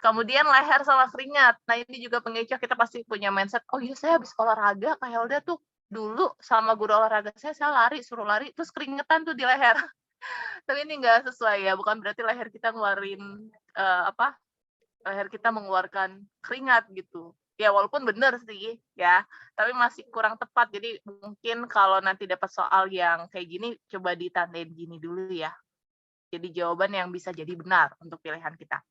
S4: Kemudian leher sama keringat. Nah, ini juga pengecoh, kita pasti punya mindset, oh iya saya habis olahraga, Kak Helda tuh dulu sama guru olahraga saya lari, suruh lari, terus keringetan tuh di leher. Tapi ini nggak sesuai ya, bukan berarti leher kita ngeluarin, leher kita mengeluarkan keringat gitu. Ya walaupun benar sih ya, tapi masih kurang tepat. Jadi mungkin kalau nanti dapat soal yang kayak gini, coba ditandain gini dulu ya. Jadi jawaban yang bisa jadi benar untuk pilihan kita.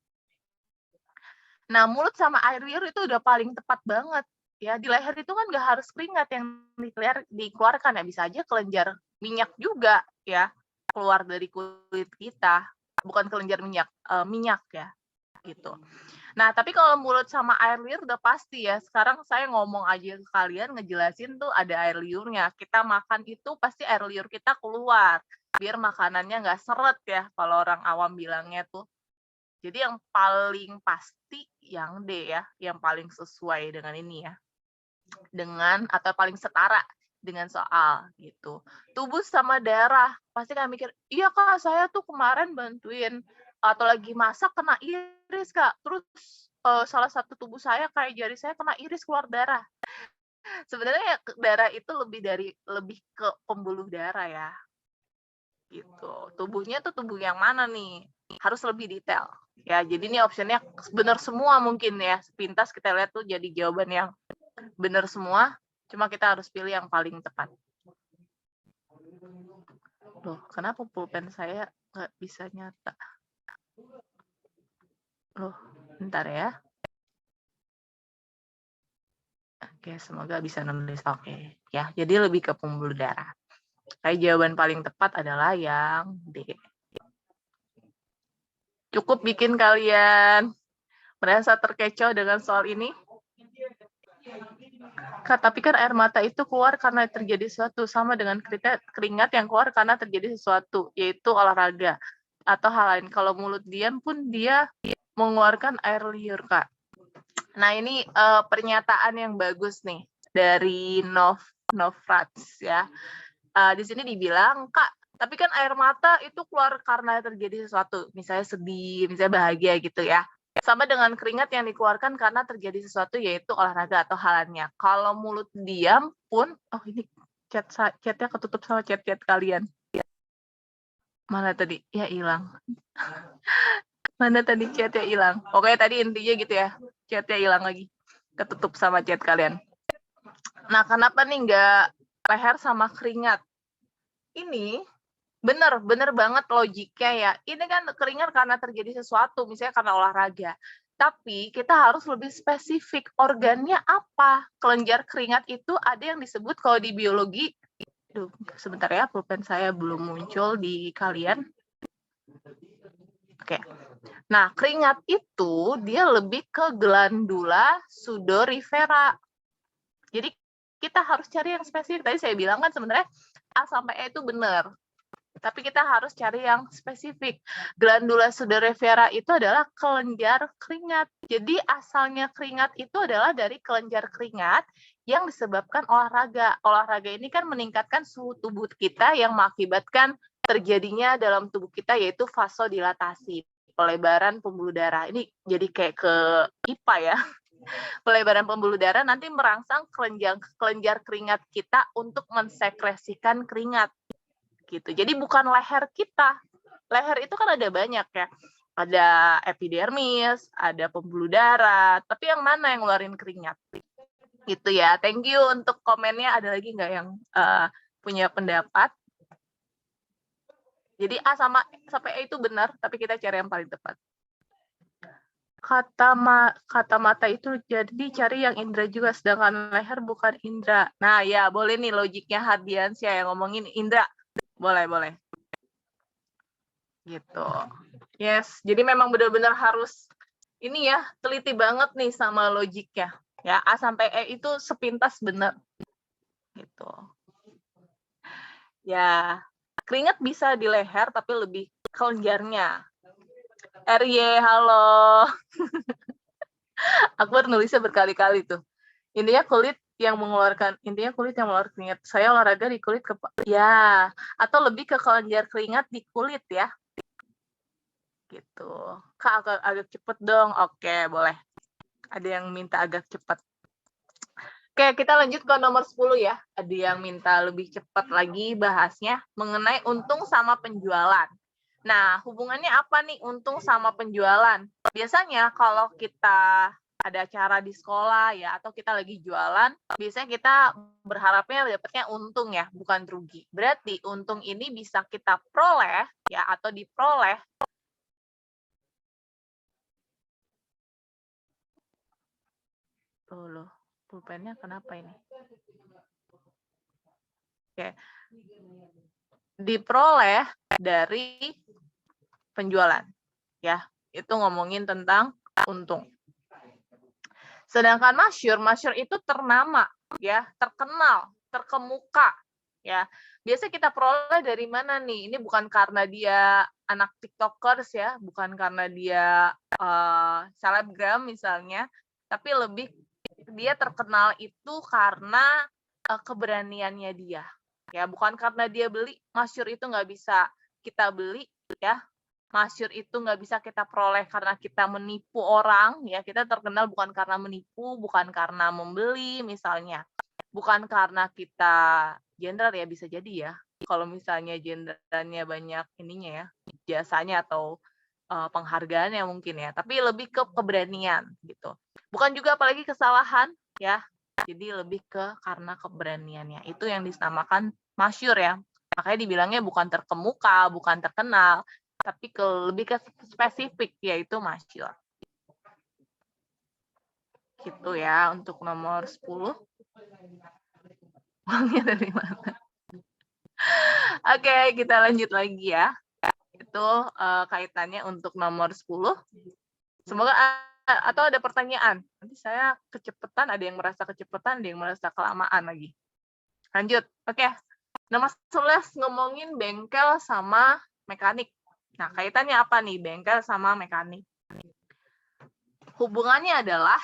S4: Nah, mulut sama air liur itu udah paling tepat banget. Ya, di leher itu kan nggak harus keringat yang dikeluarkan ya, bisa aja kelenjar minyak juga ya, keluar dari kulit kita. Bukan kelenjar minyak, minyak ya, gitu. Nah, tapi kalau mulut sama air liur udah pasti ya. Sekarang saya ngomong aja ke kalian, ngejelasin tuh ada air liurnya. Kita makan itu pasti air liur kita keluar. Biar makanannya nggak seret ya, kalau orang awam bilangnya tuh. Jadi yang paling pasti yang D ya, yang paling sesuai dengan ini ya. Dengan atau paling setara dengan soal gitu. Tubuh sama darah, pasti kan mikir, iya Kak, saya tuh kemarin bantuin atau lagi masak kena iris Kak, terus salah satu tubuh saya kayak jari saya kena iris keluar darah. Sebenarnya darah itu lebih ke pembuluh darah ya. Gitu. Tubuhnya tuh tubuh yang mana nih? Harus lebih detail. Ya, jadi ini optionnya benar semua mungkin ya. Sepintas kita lihat tuh jadi jawaban yang benar semua, cuma kita harus pilih yang paling tepat. Loh, kenapa pulpen saya nggak bisa nyata? Loh, bentar ya. Oke, semoga bisa nulis. Oke, ya. Jadi lebih ke pembuluh darah. Kayak jawaban paling tepat adalah yang D. Cukup bikin kalian merasa terkecoh dengan soal ini? Kak, tapi kan air mata itu keluar karena terjadi sesuatu, sama dengan keringat yang keluar karena terjadi sesuatu, yaitu olahraga atau hal lain. Kalau mulut diam pun dia mengeluarkan air liur, Kak. Nah, ini pernyataan yang bagus nih dari Novrats ya. Di sini dibilang, Kak, tapi kan air mata itu keluar karena terjadi sesuatu, misalnya sedih, misalnya bahagia gitu ya. Sama dengan keringat yang dikeluarkan karena terjadi sesuatu, yaitu olahraga atau halannya. Kalau mulut diam pun, oh ini chatnya ketutup sama chat-chat kalian. Mana tadi? Ya hilang. Mana tadi chatnya hilang? Pokoknya tadi intinya gitu ya, chatnya hilang lagi. Ketutup sama chat kalian. Nah, kenapa nih nggak leher sama keringat? Ini bener banget logiknya ya. Ini kan keringat karena terjadi sesuatu, misalnya karena olahraga. Tapi kita harus lebih spesifik, organnya apa? Kelenjar keringat itu ada yang disebut kalau di biologi, aduh, sebentar ya, pulpen saya belum muncul di kalian. Oke. Nah, keringat itu dia lebih ke glandula sudorifera. Jadi kita harus cari yang spesifik. Tadi saya bilang kan sebenarnya A sampai E itu benar. Tapi kita harus cari yang spesifik. Glandula sudorifera itu adalah kelenjar keringat. Jadi asalnya keringat itu adalah dari kelenjar keringat yang disebabkan olahraga. Olahraga ini kan meningkatkan suhu tubuh kita yang mengakibatkan terjadinya dalam tubuh kita yaitu vasodilatasi, pelebaran pembuluh darah. Ini jadi kayak ke IPA ya. Pelebaran pembuluh darah nanti merangsang kelenjar keringat kita untuk mensekresikan keringat. Gitu. Jadi bukan leher kita. Leher itu kan ada banyak ya. Ada epidermis, ada pembuluh darah, tapi yang mana yang ngeluarin keringat? Gitu ya. Thank you untuk komennya. Ada lagi nggak yang punya pendapat? Jadi A sampai E itu benar, tapi kita cari yang paling tepat. Kata mata itu jadi cari yang indera juga, sedangkan leher bukan indera. Nah ya boleh nih logiknya Hardiansyah yang ngomongin indera. Boleh. Gitu. Yes, jadi memang benar-benar harus ini ya, teliti banget nih sama logiknya. Ya, A sampai E itu sepintas benar. Gitu. Ya, keringat bisa di leher tapi lebih kelenjarnya. RY, halo. Akbar nulisnya berkali-kali tuh. Intinya kulit yang mengeluarkan keringat. Saya olahraga di kulit ya, atau lebih ke kelenjar keringat di kulit ya. Gitu. Kak agak cepet dong. Oke, boleh. Ada yang minta agak cepet. Oke, kita lanjut ke nomor 10 ya. Ada yang minta lebih cepat lagi bahasnya mengenai untung sama penjualan. Nah, hubungannya apa nih untung sama penjualan? Biasanya kalau kita ada acara di sekolah ya, atau kita lagi jualan, biasanya kita berharapnya dapatnya untung ya, bukan rugi. Berarti untung ini bisa kita peroleh ya, atau diperoleh tuh loh, pulpennya kenapa ini? Oke. Diperoleh dari penjualan. Ya, itu ngomongin tentang untung. Sedangkan masyhur itu ternama, ya, terkenal, terkemuka, ya. Biasa kita peroleh dari mana nih? Ini bukan karena dia anak TikTokers ya, bukan karena dia selebgram misalnya, tapi lebih dia terkenal itu karena keberaniannya dia. Ya, bukan karena dia beli, masyhur itu nggak bisa kita beli, ya. Masyhur itu nggak bisa kita peroleh karena kita menipu orang, ya. Kita terkenal bukan karena menipu, bukan karena membeli misalnya. Bukan karena kita jenderal ya, bisa jadi ya. Kalau misalnya jenderalnya banyak ininya ya, jasanya atau penghargaannya mungkin ya. Tapi lebih ke keberanian gitu. Bukan juga apalagi kesalahan ya. Jadi lebih ke karena keberaniannya. Itu yang dinamakan masyhur ya. Makanya dibilangnya bukan terkemuka, bukan terkenal, tapi lebih ke spesifik, yaitu masyhur. Gitu ya, untuk nomor 10. Uangnya dari mana? Oke, kita lanjut lagi ya. Itu kaitannya untuk nomor 10. Semoga atau ada pertanyaan. Nanti saya kecepatan, ada yang merasa kecepatan, ada yang merasa kelamaan lagi. Lanjut. Oke. Nomor 11 ngomongin bengkel sama mekanik. Nah, kaitannya apa nih bengkel sama mekanik? Hubungannya adalah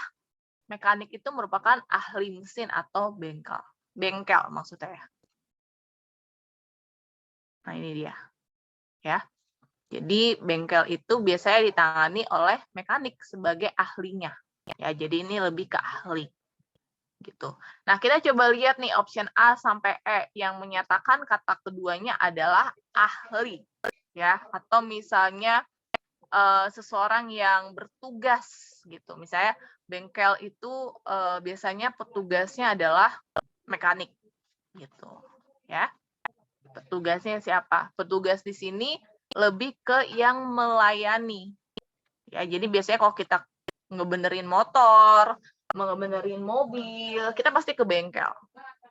S4: mekanik itu merupakan ahli mesin atau bengkel. Bengkel maksudnya ya. Nah, ini dia. Ya. Jadi bengkel itu biasanya ditangani oleh mekanik sebagai ahlinya. Ya, jadi ini lebih ke ahli. Gitu. Nah, kita coba lihat nih option A sampai E yang menyatakan kata keduanya adalah ahli. Ya, atau misalnya seseorang yang bertugas gitu. Misalnya bengkel itu biasanya petugasnya adalah mekanik gitu, ya. Petugasnya siapa? Petugas di sini lebih ke yang melayani. Ya, jadi biasanya kalau kita ngebenerin motor, ngebenerin mobil, kita pasti ke bengkel.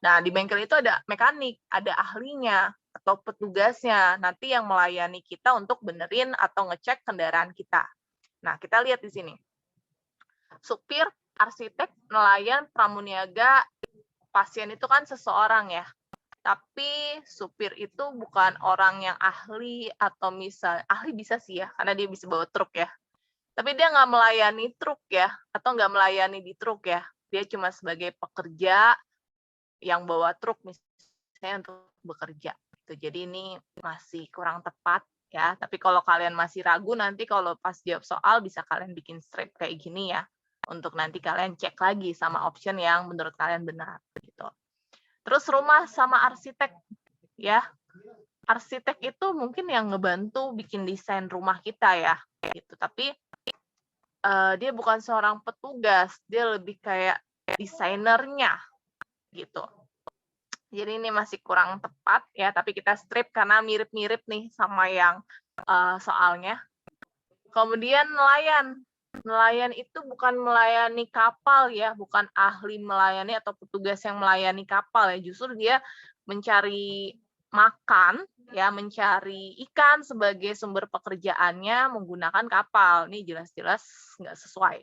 S4: Nah, di bengkel itu ada mekanik, ada ahlinya atau petugasnya, nanti yang melayani kita untuk benerin atau ngecek kendaraan kita. Nah, kita lihat di sini. Supir, arsitek, nelayan, pramuniaga, pasien itu kan seseorang ya. Tapi supir itu bukan orang yang ahli atau ahli bisa sih ya, karena dia bisa bawa truk ya. Tapi dia nggak melayani truk ya, atau nggak melayani di truk ya. Dia cuma sebagai pekerja yang bawa truk misalnya untuk bekerja. Jadi ini masih kurang tepat ya. Tapi kalau kalian masih ragu nanti kalau pas jawab soal bisa kalian bikin strip kayak gini ya. Untuk nanti kalian cek lagi sama option yang menurut kalian benar gitu. Terus rumah sama arsitek ya. Arsitek itu mungkin yang ngebantu bikin desain rumah kita ya gitu. Tapi dia bukan seorang petugas, dia lebih kayak desainernya gitu. Jadi ini masih kurang tepat ya, tapi kita strip karena mirip-mirip nih sama yang soalnya. Kemudian nelayan. Nelayan itu bukan melayani kapal ya, bukan ahli melayani atau petugas yang melayani kapal ya. Justru dia mencari makan ya, mencari ikan sebagai sumber pekerjaannya menggunakan kapal. Ini jelas-jelas nggak sesuai.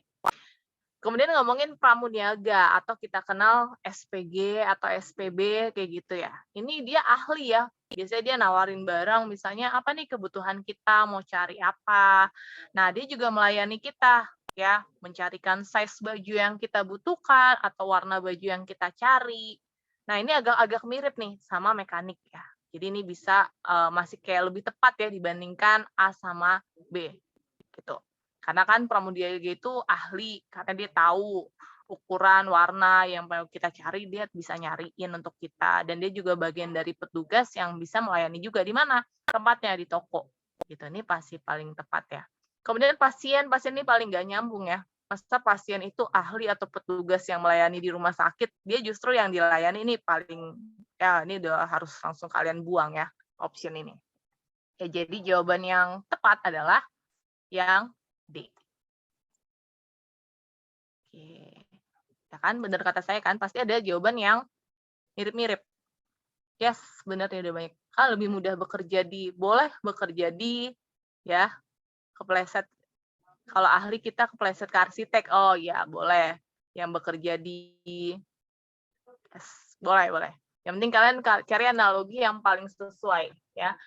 S4: Kemudian ngomongin pramuniaga atau kita kenal SPG atau SPB kayak gitu ya. Ini dia ahli ya. Biasanya dia nawarin barang, misalnya apa nih kebutuhan kita, mau cari apa. Nah, dia juga melayani kita ya, mencarikan size baju yang kita butuhkan atau warna baju yang kita cari. Nah, ini agak mirip nih sama mekanik ya. Jadi ini bisa masih kayak lebih tepat ya dibandingkan A sama B gitu. Karena kan pramuniaga itu ahli, karena dia tahu ukuran, warna yang mau kita cari, dia bisa nyariin untuk kita. Dan dia juga bagian dari petugas yang bisa melayani juga. Di mana? Tempatnya, di toko. Gitu. Ini pasti paling tepat ya. Kemudian pasien ini paling nggak nyambung ya. Masa pasien itu ahli atau petugas yang melayani di rumah sakit, dia justru yang dilayani ini paling, ya ini udah harus langsung kalian buang ya, option ini. Ya, jadi jawaban yang tepat adalah yang D. Oke. Ya kan, benar kata saya kan, pasti ada jawaban yang mirip-mirip. Yes, benar ya, udah banyak. Kan lebih mudah boleh bekerja di, ya, kepleset. Kalau ahli kita kepleset ke arsitek, oh ya boleh. Yang bekerja di, yes, boleh. Yang penting kalian cari analogi yang paling sesuai, ya.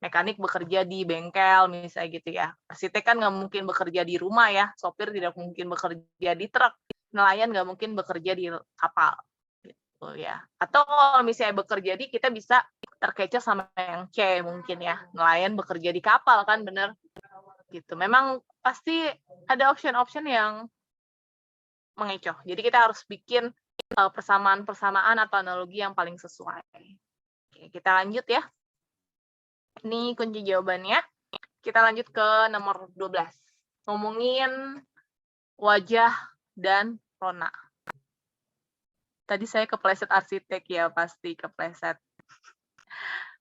S4: Mekanik bekerja di bengkel misalnya gitu ya. Arsitek kan nggak mungkin bekerja di rumah ya, sopir tidak mungkin bekerja di truk, nelayan nggak mungkin bekerja di kapal gitu ya. Atau kalau misalnya bekerja di, kita bisa terkecoh sama yang C mungkin ya, nelayan bekerja di kapal kan, bener gitu. Memang pasti ada option-option yang mengecoh. Jadi kita harus bikin persamaan atau analogi yang paling sesuai. Oke, kita lanjut ya. Ini kunci jawabannya. Kita lanjut ke nomor 12. Ngomongin wajah dan rona. Tadi saya kepleset arsitek ya, pasti kepleset.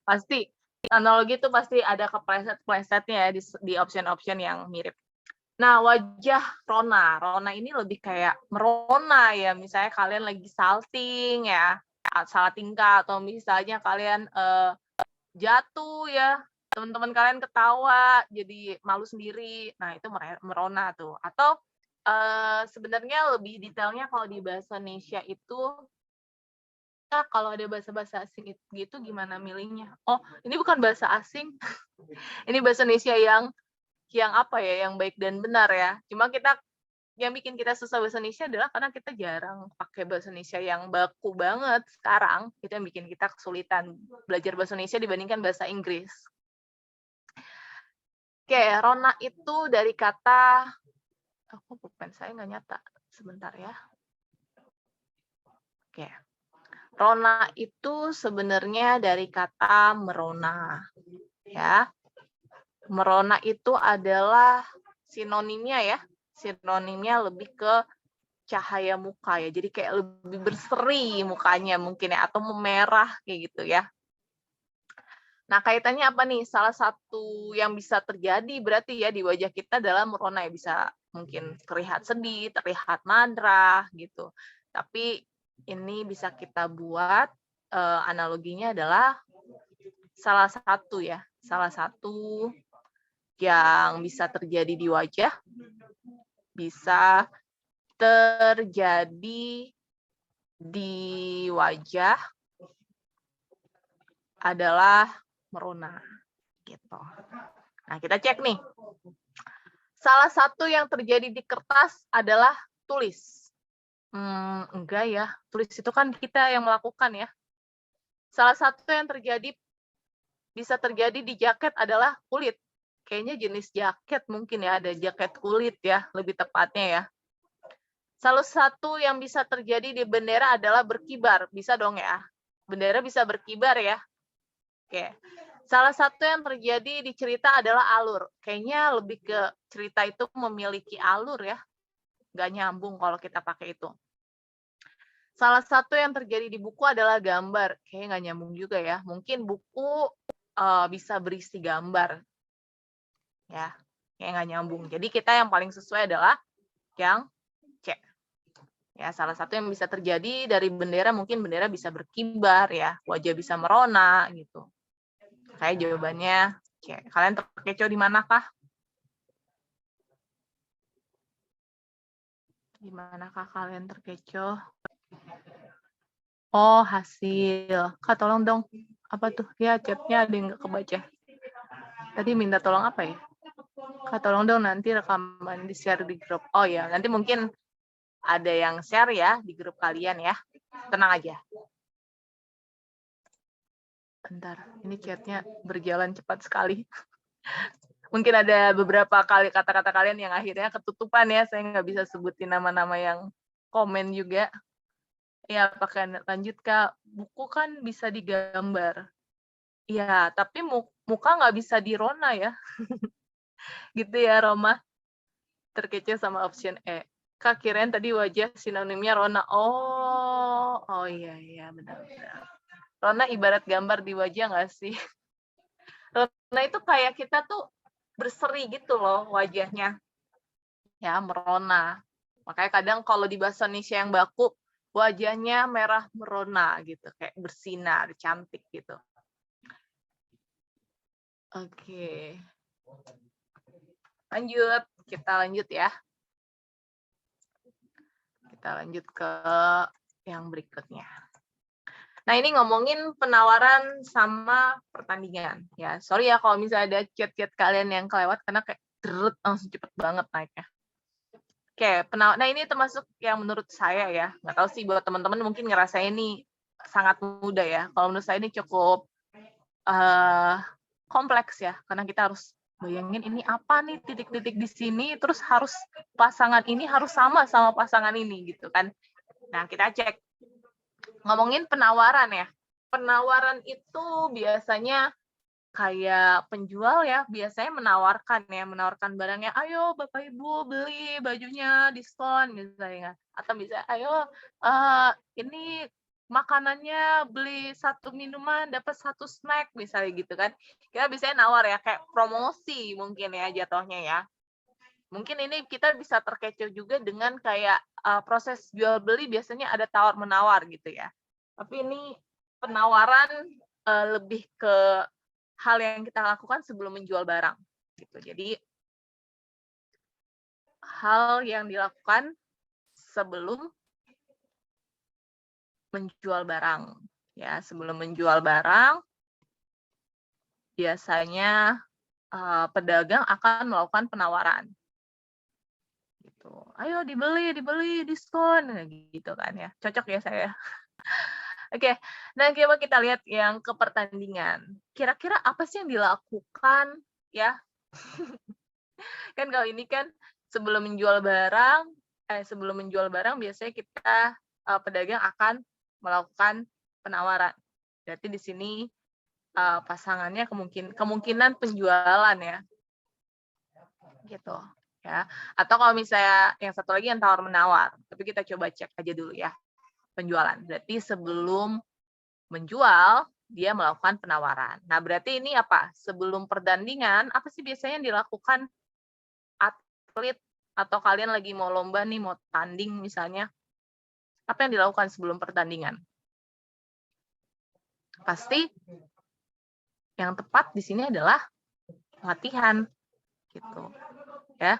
S4: Pasti. Analogi itu pasti ada kepleset-plesetnya ya di option-option yang mirip. Nah, wajah rona. Rona ini lebih kayak merona ya. Misalnya kalian lagi salting ya, salah tingkah, atau misalnya kalian jatuh ya, teman-teman kalian ketawa jadi malu sendiri, nah itu merona tuh. Atau sebenarnya lebih detailnya kalau di bahasa Indonesia itu, kalau ada bahasa asing gitu gimana milihnya? Oh, ini bukan bahasa asing, ini bahasa Indonesia yang apa ya, yang baik dan benar ya. Cuma yang bikin kita susah bahasa Indonesia adalah karena kita jarang pakai bahasa Indonesia yang baku banget sekarang. Itu yang bikin kita kesulitan belajar bahasa Indonesia dibandingkan bahasa Inggris. Oke, rona itu dari kata, pulpen saya nggak nyata, sebentar ya. Oke, rona itu sebenarnya dari kata merona, ya. Merona itu adalah sinonimnya ya. Sinonimnya lebih ke cahaya muka ya. Jadi kayak lebih berseri mukanya mungkin ya, atau memerah kayak gitu ya. Nah, kaitannya apa nih? Salah satu yang bisa terjadi berarti ya di wajah kita adalah merona ya, bisa mungkin terlihat sedih, terlihat marah gitu. Tapi ini bisa kita buat analoginya adalah salah satu yang bisa terjadi di wajah bisa terjadi di wajah adalah merona gitu. Nah, kita cek nih. Salah satu yang terjadi di kertas adalah tulis. Enggak ya, tulis itu kan kita yang melakukan ya. Salah satu yang bisa terjadi di jaket adalah kulit. Kayaknya jenis jaket mungkin ya, ada jaket kulit ya, lebih tepatnya ya. Salah satu yang bisa terjadi di bendera adalah berkibar. Bisa dong ya. Bendera bisa berkibar ya. Oke. Salah satu yang terjadi di cerita adalah alur. Kayaknya lebih ke cerita itu memiliki alur ya. Nggak nyambung kalau kita pakai itu. Salah satu yang terjadi di buku adalah gambar. Kayaknya nggak nyambung juga ya. Mungkin buku bisa berisi gambar. Ya, kayak nggak nyambung. Jadi kita yang paling sesuai adalah yang C. Ya, salah satu yang bisa terjadi dari bendera, mungkin bendera bisa berkibar ya, wajah bisa merona gitu. Kayak jawabannya C. Kalian terkecoh di manakah? Di manakah kalian terkecoh? Oh, hasil. Kak, tolong dong. Apa tuh? Ya, chatnya ada yang nggak kebaca. Tadi minta tolong apa ya? Kak, tolong dong nanti rekaman di-share di grup. Oh ya, nanti mungkin ada yang share ya di grup kalian ya. Tenang aja. Bentar, ini chatnya berjalan cepat sekali. Mungkin ada beberapa kali kata-kata kalian yang akhirnya ketutupan ya. Saya nggak bisa sebutin nama-nama yang komen juga. Ya, pakai lanjut Kak. Buku kan bisa digambar. Ya, tapi muka nggak bisa dirona ya. Gitu ya, Roma. Terkecoh sama option E. Kak, kirain tadi wajah sinonimnya Rona. Oh iya, benar-benar. Rona ibarat gambar di wajah nggak sih? Rona itu kayak kita tuh berseri gitu loh wajahnya. Ya, merona. Makanya kadang kalau di bahasa Indonesia yang baku, wajahnya merah merona gitu. Kayak bersinar, cantik gitu. Oke. Lanjut. Kita lanjut ya. Kita lanjut ke yang berikutnya. Nah, ini ngomongin penawaran sama pertandingan. Ya, sorry ya kalau misalnya ada chat-chat kalian yang kelewat karena kayak deret langsung cepet banget naiknya. Oke, nah ini termasuk yang menurut saya ya. Nggak tahu sih buat teman-teman mungkin ngerasa ini sangat mudah ya. Kalau menurut saya ini cukup kompleks ya, karena kita harus bayangin ini apa nih titik-titik di sini, terus harus pasangan ini harus sama pasangan ini gitu kan. Nah, kita cek. Ngomongin penawaran ya. Penawaran itu biasanya kayak penjual ya, biasanya menawarkan barangnya, ayo Bapak Ibu beli bajunya diskon misalnya. Atau bisa, ayo ini makanannya beli satu minuman dapat satu snack misalnya gitu kan. Kita biasanya nawar ya, kayak promosi mungkin ya jatuhnya ya. Mungkin ini kita bisa terkecoh juga dengan kayak proses jual beli biasanya ada tawar menawar gitu ya. Tapi ini penawaran lebih ke hal yang kita lakukan sebelum menjual barang gitu. Jadi hal yang dilakukan sebelum menjual barang ya. Sebelum menjual barang biasanya pedagang akan melakukan penawaran. Gitu. Ayo dibeli diskon gitu kan ya. Cocok ya saya. Oke, nah coba kita lihat yang ke pertandingan. Kira-kira apa sih yang dilakukan ya? Kan kalau ini kan sebelum menjual barang biasanya kita pedagang akan melakukan penawaran. Berarti di sini pasangannya kemungkinan penjualan ya. Gitu ya. Atau kalau misalnya yang satu lagi yang tawar menawar, tapi kita coba cek aja dulu ya. Penjualan. Berarti sebelum menjual dia melakukan penawaran. Nah, berarti ini apa? Sebelum pertandingan, apa sih biasanya yang dilakukan atlet atau kalian lagi mau lomba nih, mau tanding misalnya? Apa yang dilakukan sebelum pertandingan? Pasti yang tepat di sini adalah latihan, gitu. Ya.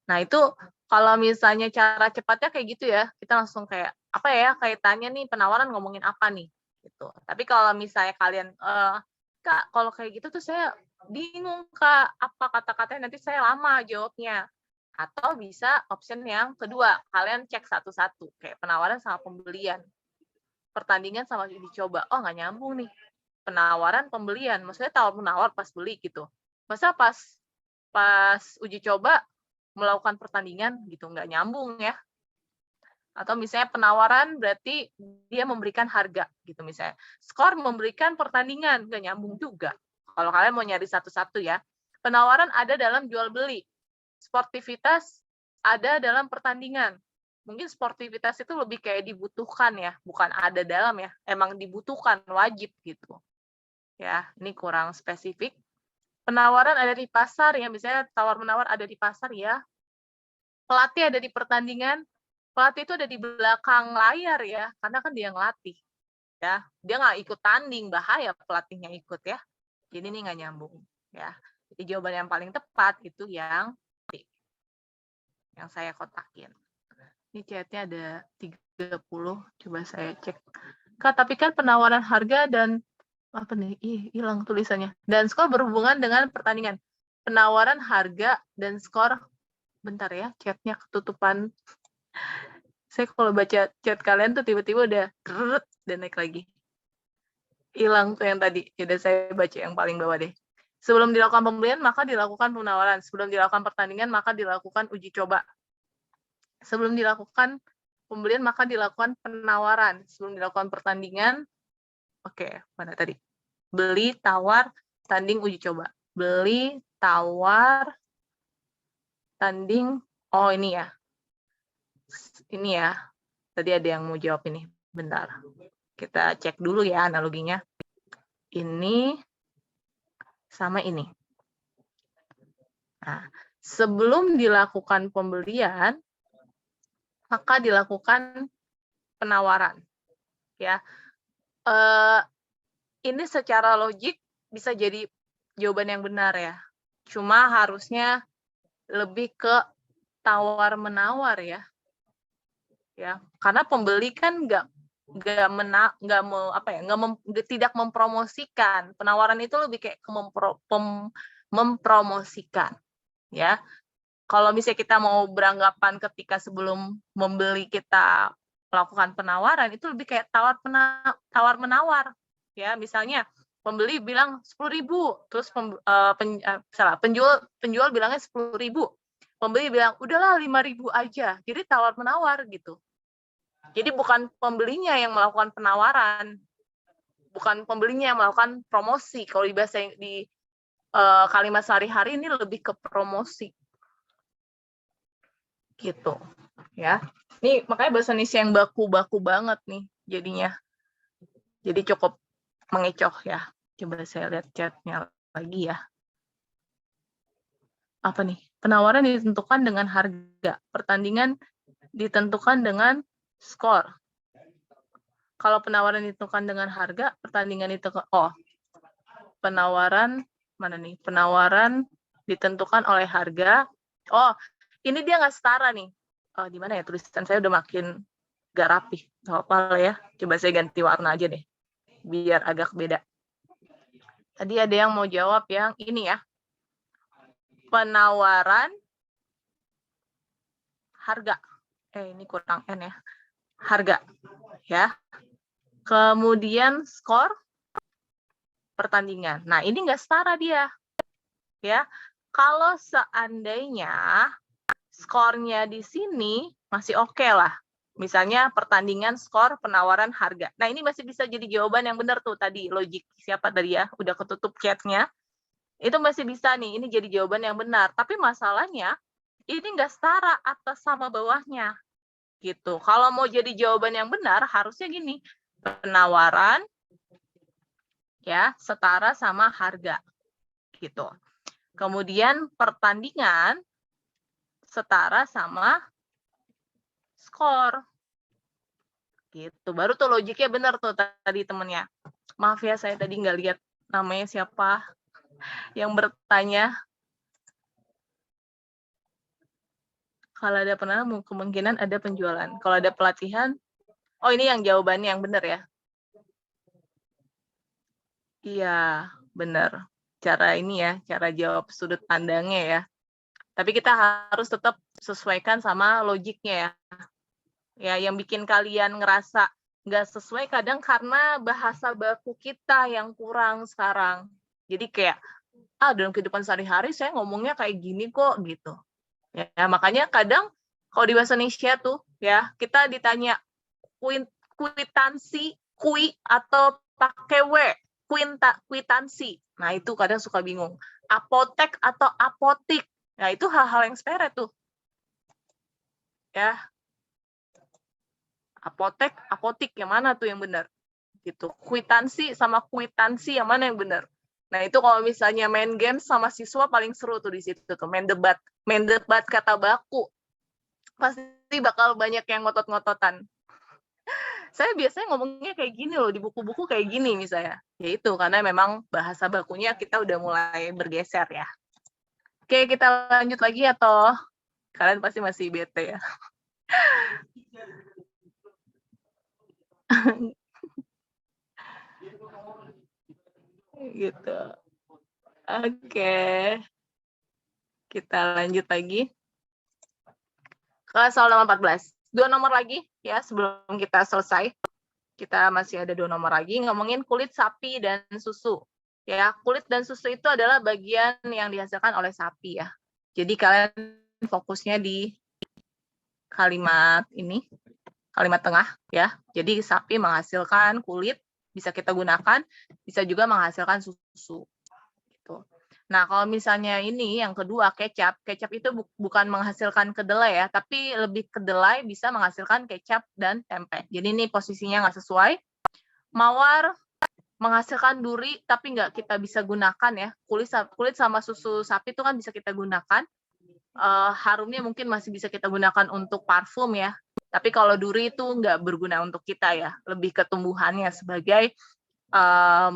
S4: Nah, itu kalau misalnya cara cepatnya kayak gitu ya, kita langsung kayak, apa ya, kaitannya nih penawaran ngomongin apa nih, gitu. Tapi kalau misalnya kalian, Kak, kalau kayak gitu tuh saya bingung, Kak, apa kata-katanya, nanti saya lama jawabnya. Atau bisa option yang kedua, kalian cek satu-satu, kayak penawaran sama pembelian. Pertandingan sama uji coba, oh nggak nyambung nih. Penawaran, pembelian, maksudnya tawar-menawar pas beli gitu. Masa pas uji coba melakukan pertandingan gitu, nggak nyambung ya. Atau misalnya penawaran berarti dia memberikan harga gitu misalnya. Skor memberikan pertandingan, nggak nyambung juga. Kalau kalian mau nyari satu-satu ya. Penawaran ada dalam jual beli. Sportivitas ada dalam pertandingan. Mungkin sportivitas itu lebih kayak dibutuhkan ya, bukan ada dalam ya. Emang dibutuhkan, wajib gitu. Ya, ini kurang spesifik. Penawaran ada di pasar ya, misalnya tawar-menawar ada di pasar ya. Pelatih ada di pertandingan, pelatih itu ada di belakang layar ya, karena kan dia yang ngelatih. Ya, dia nggak ikut tanding, bahaya pelatihnya ikut ya. Jadi ini nggak nyambung ya. Jadi jawaban yang paling tepat itu yang saya kotakin. Ini chatnya ada 30, coba saya cek. Kak, tapi kan penawaran harga dan apa nih? Hilang tulisannya. Dan skor berhubungan dengan pertandingan. Penawaran harga dan skor. Bentar ya, chatnya ketutupan. Saya kalau baca chat kalian tuh tiba-tiba udah dan naik lagi. Hilang tuh yang tadi. Udah saya baca yang paling bawah deh. Sebelum dilakukan pembelian, maka dilakukan penawaran. Sebelum dilakukan pertandingan, maka dilakukan uji coba. Sebelum dilakukan pembelian, maka dilakukan penawaran. Sebelum dilakukan pertandingan, oke, mana tadi? Beli, tawar, tanding, uji coba. Beli, tawar, tanding, oh ini ya. Ini ya. Tadi ada yang mau jawab ini. Bentar. Kita cek dulu ya analoginya. Ini sama ini. Nah, sebelum dilakukan pembelian, maka dilakukan penawaran. Ya. Ini secara logik bisa jadi jawaban yang benar ya. Cuma harusnya lebih ke tawar-menawar ya. Ya, karena pembeli kan tidak mempromosikan. Penawaran itu lebih kayak mempromosikan ya. Kalau misalnya kita mau beranggapan ketika sebelum membeli kita melakukan penawaran, itu lebih kayak tawar-menawar ya. Misalnya pembeli bilang 10.000, terus penjual bilangnya 10.000. Pembeli bilang udahlah 5.000 aja. Jadi tawar-menawar gitu. Jadi bukan pembelinya yang melakukan penawaran, bukan pembelinya yang melakukan promosi. Kalau di bahasa di kalimat sehari-hari ini lebih ke promosi. Gitu. Ya. Ini makanya bahasa Indonesia yang baku-baku banget nih jadinya. Jadi cukup mengecoh ya. Coba saya lihat chatnya lagi ya. Apa nih? Penawaran ditentukan dengan harga. Pertandingan ditentukan dengan skor. Kalau penawaran ditentukan dengan harga, pertandingan itu penawaran mana nih? Penawaran ditentukan oleh harga. Oh, ini dia nggak setara nih. Oh, di mana ya tulisan saya udah makin gak rapi. Nggak apa-apa lah ya. Coba saya ganti warna aja deh, biar agak beda. Tadi ada yang mau jawab yang ini ya. Penawaran harga. Ini kurang N ya. Harga. Ya. Kemudian skor pertandingan. Nah, ini nggak setara dia. Ya. Kalau seandainya skornya di sini masih oke lah. Misalnya pertandingan, skor, penawaran, harga. Nah, ini masih bisa jadi jawaban yang benar tuh tadi. Logik siapa tadi ya? Udah ketutup chatnya. Itu masih bisa nih. Ini jadi jawaban yang benar. Tapi masalahnya, ini nggak setara atas sama bawahnya. Gitu. Kalau mau jadi jawaban yang benar, harusnya gini. Penawaran, ya, setara sama harga gitu. Kemudian pertandingan setara sama skor gitu. Baru tuh logiknya benar tuh tadi temennya. Maaf ya, saya tadi nggak lihat namanya siapa yang bertanya. Kalau ada penanam, kemungkinan ada penjualan. Kalau ada pelatihan, oh ini yang jawabannya yang benar ya. Iya, benar. Cara ini ya, cara jawab sudut pandangnya ya. Tapi kita harus tetap sesuaikan sama logiknya ya. Ya, yang bikin kalian ngerasa nggak sesuai kadang karena bahasa baku kita yang kurang sekarang. Jadi kayak, dalam kehidupan sehari-hari saya ngomongnya kayak gini kok gitu. Ya, makanya kadang kalau di bahasa Indonesia tuh ya, kita ditanya kwitansi, atau pakai kwitansi. Nah, itu kadang suka bingung. Apotek atau apotik. Nah, itu hal-hal yang sepele tuh. Ya. Apotek, apotik yang mana tuh yang benar? Gitu. Kwitansi sama kwitansi yang mana yang benar? Nah, itu kalau misalnya main game sama siswa paling seru tuh di situ tuh, main debat kata baku. Pasti bakal banyak yang ngotot-ngototan. Saya biasanya ngomongnya kayak gini loh, di buku-buku kayak gini misalnya. Ya itu, karena memang bahasa bakunya kita udah mulai bergeser ya. Oke, kita lanjut lagi atau kalian pasti masih bete ya? Gitu. Oke. Kita lanjut lagi. Ke soal nomor 14. 2 nomor lagi ya sebelum kita selesai. Kita masih ada 2 nomor lagi ngomongin kulit sapi dan susu. Ya, kulit dan susu itu adalah bagian yang dihasilkan oleh sapi ya. Jadi kalian fokusnya di kalimat ini, kalimat tengah ya. Jadi sapi menghasilkan kulit, bisa kita gunakan, bisa juga menghasilkan susu. Gitu. Nah, kalau misalnya ini yang kedua, kecap itu bukan menghasilkan kedelai ya, tapi lebih kedelai bisa menghasilkan kecap dan tempe. Jadi ini posisinya nggak sesuai. Mawar menghasilkan duri, tapi nggak kita bisa gunakan ya. Kulit sama susu sapi itu kan bisa kita gunakan. Harumnya mungkin masih bisa kita gunakan untuk parfum ya. Tapi kalau duri itu nggak berguna untuk kita ya. Lebih ke tumbuhannya sebagai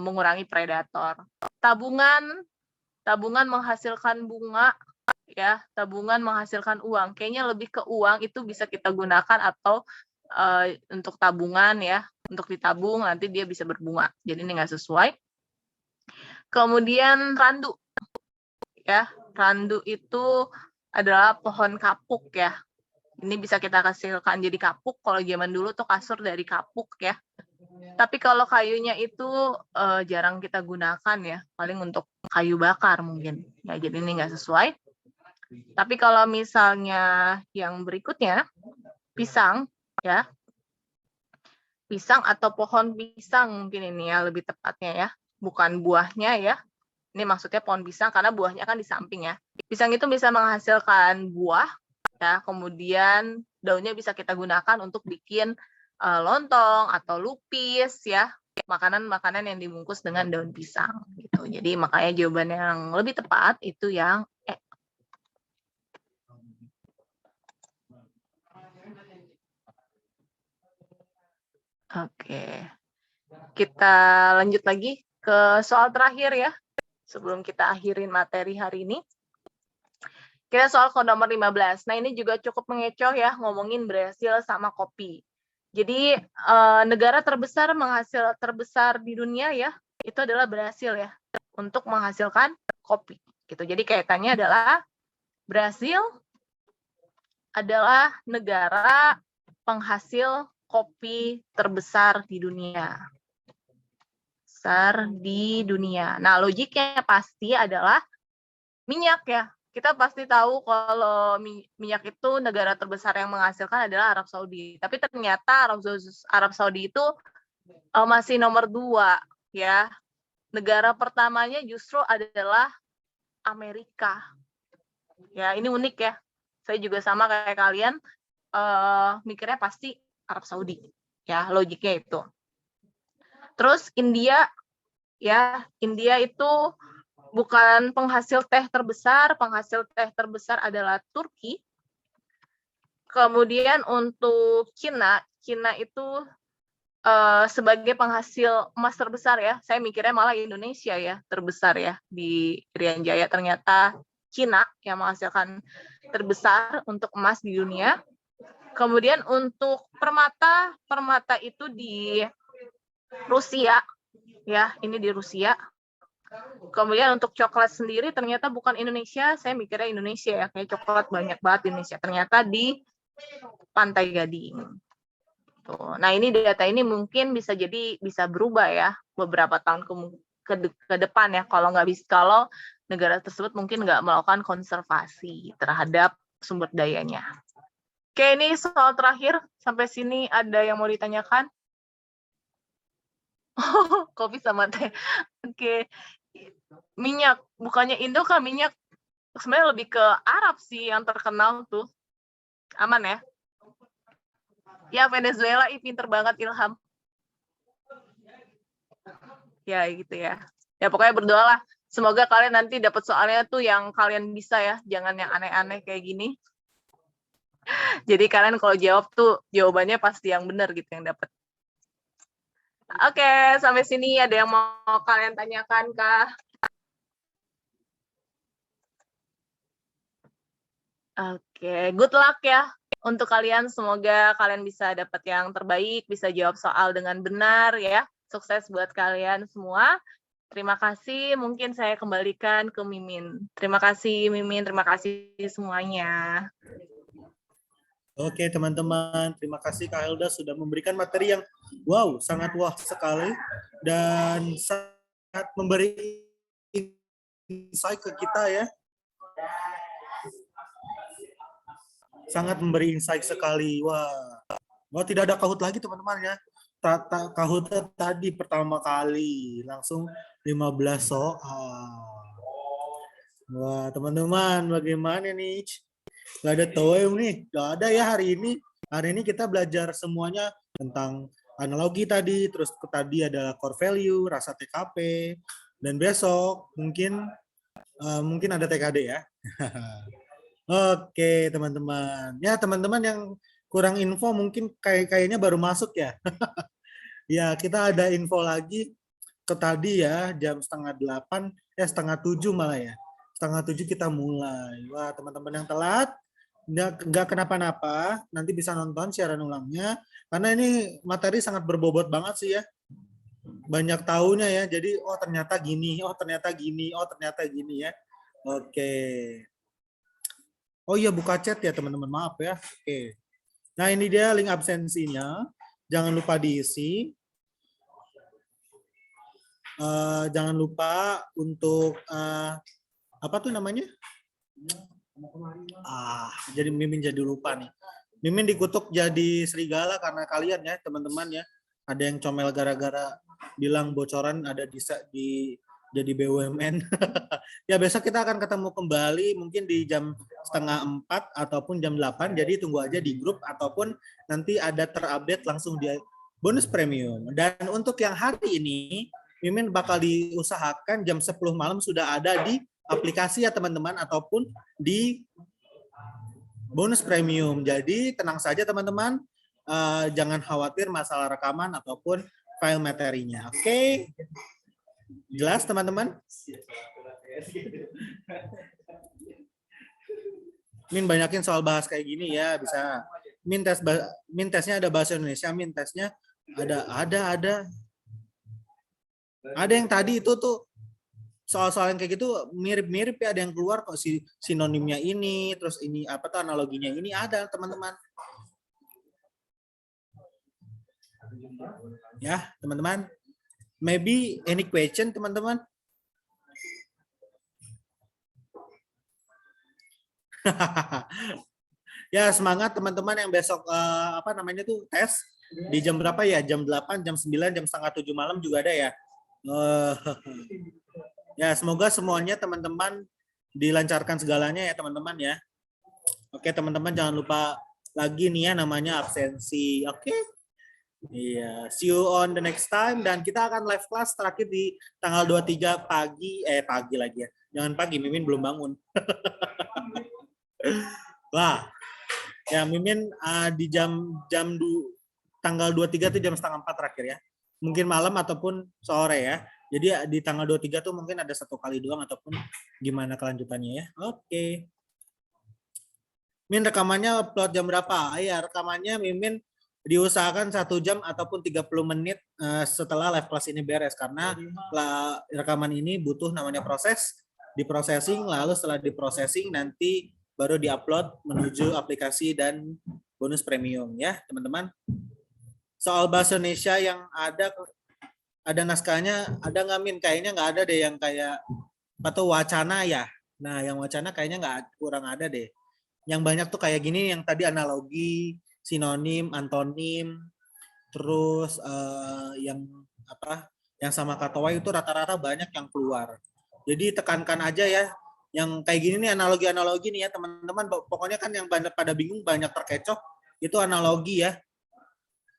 S4: mengurangi predator. Tabungan menghasilkan bunga ya, tabungan menghasilkan uang. Kayaknya lebih ke uang itu bisa kita gunakan atau untuk tabungan ya, untuk ditabung nanti dia bisa berbunga. Jadi ini nggak sesuai. Kemudian randu ya, randu itu adalah pohon kapuk ya. Ini bisa kita hasilkan jadi kapuk. Kalau zaman dulu tuh kasur dari kapuk ya. Tapi kalau kayunya itu jarang kita gunakan ya, paling untuk kayu bakar mungkin. Ya, jadi ini nggak sesuai. Tapi kalau misalnya yang berikutnya, pisang ya, pisang atau pohon pisang mungkin ini ya lebih tepatnya ya, bukan buahnya ya. Ini maksudnya pohon pisang karena buahnya kan di samping ya. Pisang itu bisa menghasilkan buah ya, kemudian daunnya bisa kita gunakan untuk bikin lontong atau lupis ya, makanan-makanan yang dibungkus dengan daun pisang gitu. Jadi makanya jawaban yang lebih tepat itu yang E. Oke. Kita lanjut lagi ke soal terakhir ya. Sebelum kita akhirin materi hari ini. Kita soal ke nomor 15. Nah, ini juga cukup mengecoh ya ngomongin Brasil sama kopi. Jadi negara terbesar di dunia ya, itu adalah Brasil ya, untuk menghasilkan kopi. Gitu. Jadi kaitannya adalah Brasil adalah negara penghasil kopi terbesar di dunia. Besar di dunia. Nah, logiknya pasti adalah minyak ya. Kita pasti tahu kalau minyak itu negara terbesar yang menghasilkan adalah Arab Saudi. Tapi ternyata Arab Saudi itu masih nomor 2 ya. Negara pertamanya justru adalah Amerika. Ya, ini unik ya. Saya juga sama kayak kalian mikirnya pasti Arab Saudi. Ya, logiknya itu. Terus India ya. India itu bukan penghasil teh terbesar adalah Turki. Kemudian untuk Cina itu sebagai penghasil emas terbesar ya. Saya mikirnya malah Indonesia ya terbesar ya di Irian Jaya. Ternyata Cina yang menghasilkan terbesar untuk emas di dunia. Kemudian untuk permata itu di Rusia ya, ini di Rusia. Kemudian untuk coklat sendiri ternyata bukan Indonesia, saya mikirnya Indonesia ya, kayak coklat banyak banget di Indonesia. Ternyata di Pantai Gading. Tuh. Nah ini data ini mungkin bisa berubah ya beberapa tahun ke depan ya, kalau negara tersebut mungkin nggak melakukan konservasi terhadap sumber dayanya. Oke, ini soal terakhir. Sampai sini ada yang mau ditanyakan? Kopi sama teh. Oke. Minyak. Bukannya Indo kan minyak. Sebenarnya lebih ke Arab sih yang terkenal tuh. Aman ya? Ya, Venezuela. Pinter banget Ilham. Ya, gitu ya. Ya, pokoknya berdoalah. Semoga kalian nanti dapat soalnya tuh yang kalian bisa ya. Jangan yang aneh-aneh kayak gini. Jadi kalian kalau jawab tuh jawabannya pasti yang benar gitu yang dapat. Oke, sampai sini ada yang mau kalian tanyakan kah? Oke, good luck ya untuk kalian. Semoga kalian bisa dapat yang terbaik, bisa jawab soal dengan benar ya. Sukses buat kalian semua. Terima kasih. Mungkin saya kembalikan ke Mimin. Terima kasih Mimin, terima kasih semuanya.
S2: Oke teman-teman, terima kasih Kak Helda sudah memberikan materi yang wow, sangat wah sekali dan sangat memberi insight ke kita ya. Sangat memberi insight sekali. Wah, tidak ada Kahut lagi teman-teman ya. Kahut tadi pertama kali langsung 15 soal. Wah, teman-teman bagaimana nih? Gak ada toem nih, gak ada ya hari ini. Hari ini kita belajar semuanya tentang analogi tadi, terus tadi ada core value, rasa TKP, dan besok mungkin ada TKD ya. Oke teman-teman. Ya teman-teman yang kurang info mungkin kayaknya baru masuk ya. Ya kita ada info lagi ke tadi ya jam 6:30, 6:30 malah ya. 6:30 kita mulai. Wah teman-teman yang telat nggak kenapa-napa, nanti bisa nonton siaran ulangnya karena ini materi sangat berbobot banget sih ya, banyak tahunya ya, jadi oh ternyata gini, oh ternyata gini, oh ternyata gini ya. Oke, oh iya buka chat ya teman-teman, maaf ya. Oke, nah ini dia link absensinya, jangan lupa diisi. Jangan lupa untuk apa tuh namanya? Jadi Mimin jadi lupa nih. Mimin dikutuk jadi serigala karena kalian ya teman-teman ya. Ada yang comel gara-gara bilang bocoran ada di jadi BUMN. Ya besok kita akan ketemu kembali mungkin di jam 3:30 ataupun jam 8. Jadi tunggu aja di grup ataupun nanti ada terupdate langsung di bonus premium. Dan untuk yang hari ini Mimin bakal diusahakan jam 10 malam sudah ada di aplikasi ya teman-teman ataupun di bonus premium. Jadi tenang saja teman-teman, jangan khawatir masalah rekaman ataupun file materinya. Oke? Jelas teman-teman? Min banyakin soal bahas kayak gini ya, bisa. Min tesnya ada bahasa Indonesia, Min tesnya ada. Ada yang tadi itu tuh soal-soal yang kayak gitu mirip-mirip ya, ada yang keluar kok sinonimnya ini, terus ini apa tuh analoginya ini ada teman-teman. Ya teman-teman, maybe any question teman-teman? Ya semangat teman-teman yang besok apa namanya tuh tes di jam berapa ya? Jam 8, jam 9, jam 6:30 malam juga ada ya. Ya semoga semuanya teman-teman dilancarkan segalanya ya teman-teman ya. Oke teman-teman jangan lupa lagi nih ya namanya absensi. Oke. Iya, see you on the next time dan kita akan live class terakhir di tanggal 23 pagi lagi ya. Jangan pagi, Mimin belum bangun. Wah, ya Mimin di tanggal 23 itu jam setengah 4 terakhir ya. Mungkin malam ataupun sore ya. Jadi di tanggal 23 tuh mungkin ada 1 kali doang ataupun gimana kelanjutannya ya. Oke. Min rekamannya upload jam berapa? Ya rekamannya Mimin diusahakan 1 jam ataupun 30 menit setelah live class ini beres karena rekaman ini butuh namanya proses, diprocessing, lalu setelah diprocessing nanti baru diupload menuju aplikasi dan bonus premium ya teman-teman. Soal bahasa Indonesia yang ada naskahnya, ada nggak Min? Kayaknya nggak ada deh yang kayak atau wacana ya. Nah yang wacana kayaknya kurang ada deh. Yang banyak tuh kayak gini yang tadi analogi, sinonim, antonim, terus yang sama kata Y itu rata-rata banyak yang keluar. Jadi tekankan aja ya, yang kayak gini nih analogi-analogi nih ya teman-teman. Pokoknya kan yang banyak pada bingung, banyak terkecoh itu analogi ya.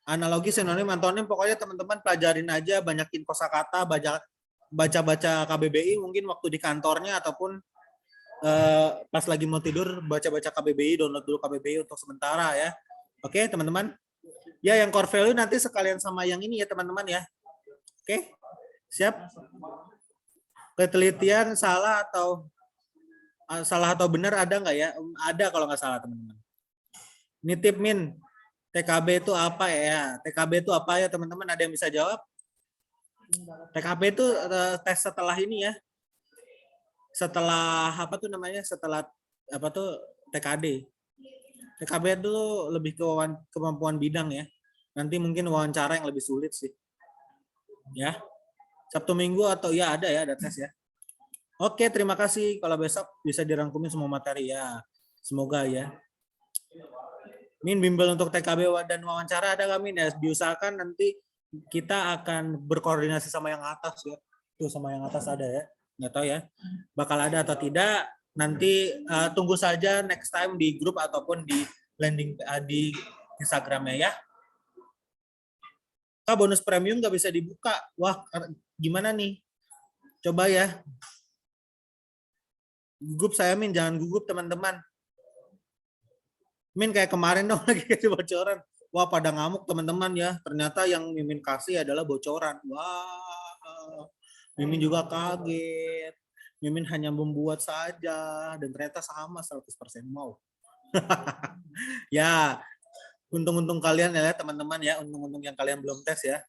S2: Analogi, sinonim, antonim, pokoknya teman-teman pelajarin aja, banyakin kosakata, baca-baca KBBI mungkin waktu di kantornya ataupun pas lagi mau tidur baca-baca KBBI, download dulu KBBI untuk sementara ya. Oke, teman-teman. Ya, yang core value nanti sekalian sama yang ini ya, teman-teman ya. Oke. Siap? Ketelitian salah atau benar ada nggak ya? Ada kalau nggak salah, teman-teman. Ini tip Min. TKB itu apa ya? TKB itu apa ya, teman-teman? Ada yang bisa jawab? TKB itu tes setelah ini ya. Setelah apa tuh namanya? Setelah apa tuh TKD. TKB itu lebih ke kemampuan bidang ya. Nanti mungkin wawancara yang lebih sulit sih. Ya. Sabtu Minggu atau ya ada tes ya. Oke, terima kasih. Kalau besok bisa dirangkumin semua materi ya. Semoga ya. Min, bimbel untuk TKB dan wawancara ada nggak Min? Ya, diusahakan nanti kita akan berkoordinasi sama yang atas ya. Tuh sama yang atas ada ya. Nggak tahu ya. Bakal ada atau tidak. Nanti tunggu saja next time di grup ataupun di landing di Instagramnya ya. Kak, bonus premium nggak bisa dibuka. Wah, gimana nih? Coba ya. Gugup saya Min, jangan gugup teman-teman. Min kayak kemarin dong lagi kasih bocoran. Wah pada ngamuk teman-teman ya. Ternyata yang Mimin kasih adalah bocoran. Wah, Mimin juga kaget. Mimin hanya membuat saja dan ternyata sama 100% mau. Ya, untung-untung kalian ya teman-teman ya. Untung-untung yang kalian belum tes ya.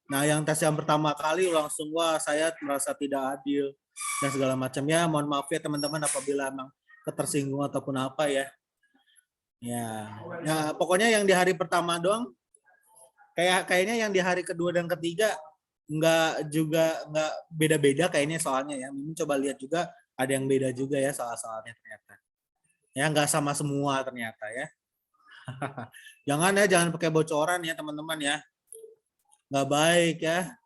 S2: Nah yang tes yang pertama kali langsung wah saya merasa tidak adil dan segala macam ya. Mohon maaf ya teman-teman apabila memang ketersinggung ataupun apa ya. Ya, pokoknya yang di hari pertama doang, kayaknya yang di hari kedua dan ketiga nggak beda-beda kayaknya soalnya ya. Mimin coba lihat juga ada yang beda juga ya soal-soalnya ternyata. Ya nggak sama semua ternyata ya. Jangan pakai bocoran ya teman-teman ya. Nggak baik ya.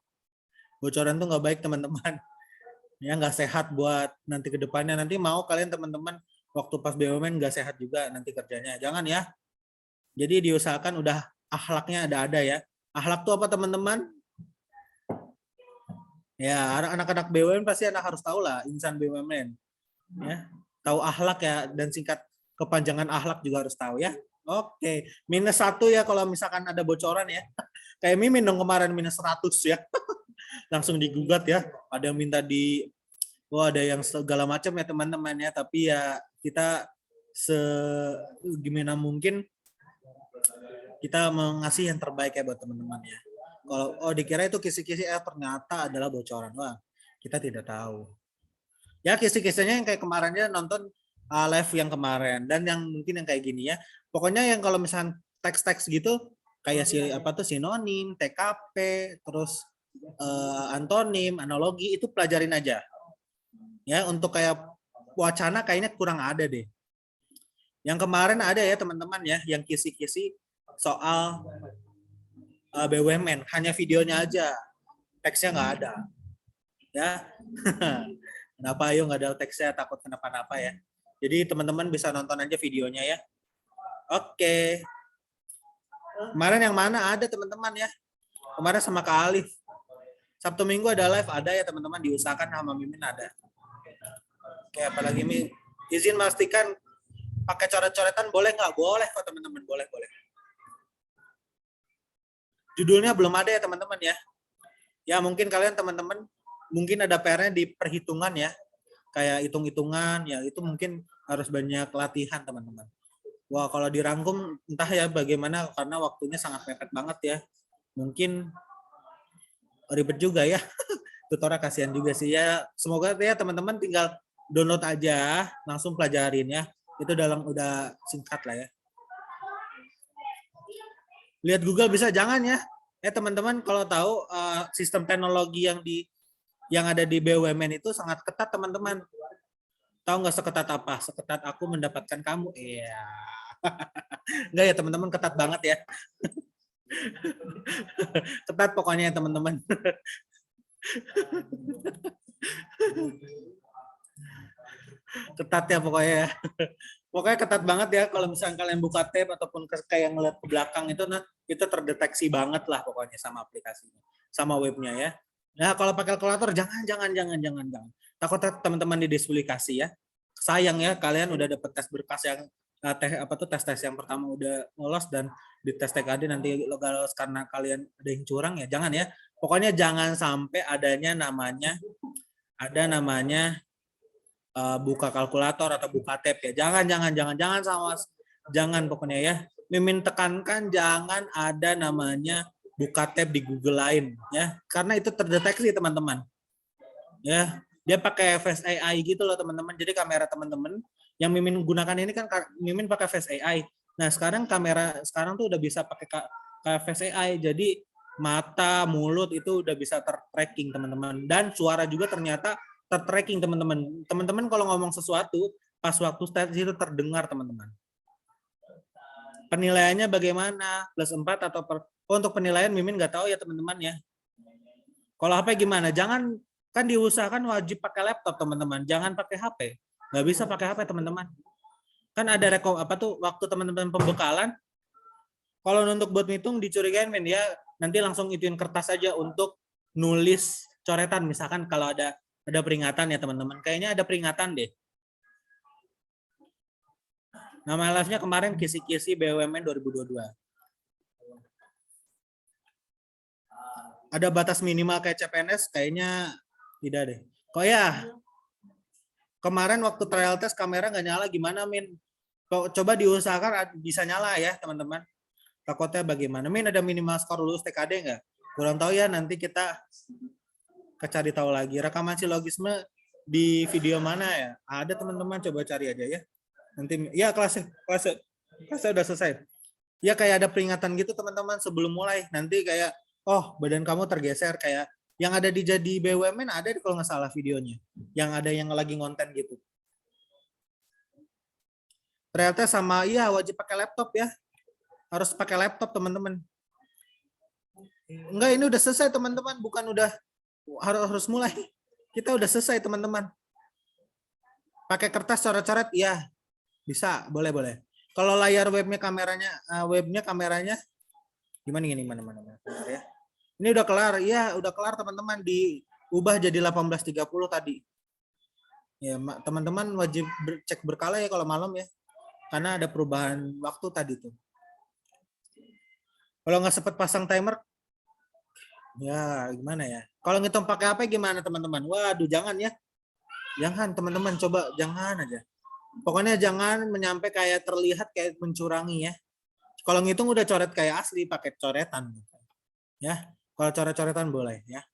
S2: Bocoran tuh nggak baik teman-teman. Ya nggak sehat buat nanti ke depannya. Nanti mau kalian teman-teman waktu pas BUMN nggak sehat juga nanti kerjanya. Jangan ya. Jadi diusahakan udah akhlaknya ada ya. Akhlak tuh apa teman-teman? Ya anak-anak BUMN pasti anak harus tahu lah insan BUMN. Ya, tahu akhlak ya dan singkat kepanjangan akhlak juga harus tahu ya. Oke, -1 ya kalau misalkan ada bocoran ya. Kayak Mimin dong kemarin -100 ya. Langsung digugat ya. Ada yang minta ada yang segala macam ya teman-teman ya. Tapi ya kita gimana mungkin kita mengasih yang terbaik ya buat teman-teman ya. Kalau dikira itu kisi-kisi ternyata adalah bocoran. Wah, kita tidak tahu. Ya kisi-kisinya yang kayak kemarinnya nonton live yang kemarin dan yang mungkin yang kayak gini ya. Pokoknya yang kalau misalnya teks-teks gitu kayak sinonim, TKP, terus antonim, analogi itu pelajarin aja. Ya, untuk kayak wacana kayaknya kurang ada deh. Yang kemarin ada ya teman-teman ya, yang kisi-kisi soal BUMN, hanya videonya aja, teksnya nggak ada. Ya, kenapa ayo nggak ada teksnya, takut kenapa-napa ya. Jadi teman-teman bisa nonton aja videonya ya. Oke. Kemarin yang mana ada teman-teman ya? Kemarin sama Kak Alif. Sabtu Minggu ada live, ada ya teman-teman, diusahakan sama Mimin ada. Oke, apalagi Mi, izin pastikan pakai coret-coretan boleh nggak? Boleh kok teman-teman, boleh. Judulnya belum ada ya teman-teman ya. Ya mungkin kalian teman-teman mungkin ada PR-nya di perhitungan ya. Kayak hitung-hitungan ya, itu mungkin harus banyak latihan teman-teman. Wah, kalau dirangkum entah ya bagaimana karena waktunya sangat mepet banget ya. Mungkin ribet juga ya. Tutornya kasihan juga sih ya. Semoga ya teman-teman tinggal download aja, langsung pelajarin ya. Itu udah singkat lah ya. Lihat Google bisa, jangan ya. Teman-teman kalau tahu sistem teknologi yang ada di BUMN itu sangat ketat teman-teman. Tahu nggak seketat apa? Seketat aku mendapatkan kamu. Iya. Enggak ya teman-teman, ketat banget ya. Ketat pokoknya ya teman-teman. Ketat ya pokoknya ya. Pokoknya ketat banget ya kalau misalnya kalian buka tab ataupun kayak ngeliat ke belakang itu, nah itu terdeteksi banget lah pokoknya sama aplikasinya, sama webnya ya. Nah kalau pakai kalkulator jangan. Takutnya teman-teman didiskualifikasi ya. Sayang ya kalian udah dapet tes berkas yang tes yang pertama udah lolos dan di tes TKD nanti lolos karena kalian ada yang curang ya. Jangan ya. Pokoknya jangan sampai ada namanya buka kalkulator atau buka tab ya. Jangan pokoknya ya. Mimin tekankan jangan ada namanya buka tab di Google lain ya. Karena itu terdeteksi teman-teman. Ya, dia pakai Face AI gitu loh teman-teman. Jadi kamera teman-teman yang Mimin gunakan ini kan Mimin pakai Face AI. Nah, kamera sekarang tuh udah bisa pakai Face AI. Jadi mata, mulut itu udah bisa ter-tracking teman-teman. Dan suara juga ternyata ter-tracking teman-teman. Teman-teman kalau ngomong sesuatu pas waktu tes itu terdengar teman-teman. Penilaiannya bagaimana? Plus 4 atau untuk penilaian Mimin nggak tahu ya teman-teman ya. Kalau HP gimana? Jangan, kan diusahakan wajib pakai laptop teman-teman. Jangan pakai HP. Nggak bisa pakai HP teman-teman. Kan ada waktu teman-teman pembekalan. Kalau untuk buat ngitung dicurigain Min ya, nanti langsung ituin kertas aja untuk nulis coretan. Misalkan kalau ada peringatan ya teman-teman. Kayaknya ada peringatan deh. Nama live-nya kemarin Kisi-Kisi BUMN 2022. Ada batas minimal kayak CPNS? Kayaknya tidak deh. Kok ya? Kemarin waktu trial test kamera nggak nyala gimana Min? Coba diusahakan bisa nyala ya teman-teman. Takutnya bagaimana? Min ada minimal skor lulus TKD nggak? Kurang tahu ya, nanti kita cari tahu lagi. Rekaman silogisme di video mana ya? Ada teman-teman, coba cari aja ya. Nanti ya kelasnya udah selesai. Ya kayak ada peringatan gitu teman-teman sebelum mulai. Nanti kayak oh badan kamu tergeser, kayak yang ada di jadi BUMN ada kalau nggak salah videonya. Yang ada yang lagi ngonten gitu. Ternyata sama iya wajib pakai laptop ya. Harus pakai laptop teman-teman. Enggak, ini udah selesai teman-teman, bukan udah harus mulai. Kita udah selesai teman-teman. Pakai kertas coret-coret ya. Bisa, boleh. Kalau layar webnya kameranya gimana ini mana ya. Ini udah kelar. Iya, udah kelar teman-teman, diubah jadi 18.30 tadi. Ya, teman-teman wajib cek berkala ya kalau malam ya. Karena ada perubahan waktu tadi tuh. Kalau nggak sempat pasang timer ya gimana ya? Kalau ngitung pakai apa gimana teman-teman? Waduh, jangan ya. Jangan teman-teman, coba jangan aja. Pokoknya jangan menyampai kayak terlihat kayak mencurangi ya. Kalau ngitung udah coret kayak asli pakai coretan gitu. Ya. Kalau coret-coretan boleh ya.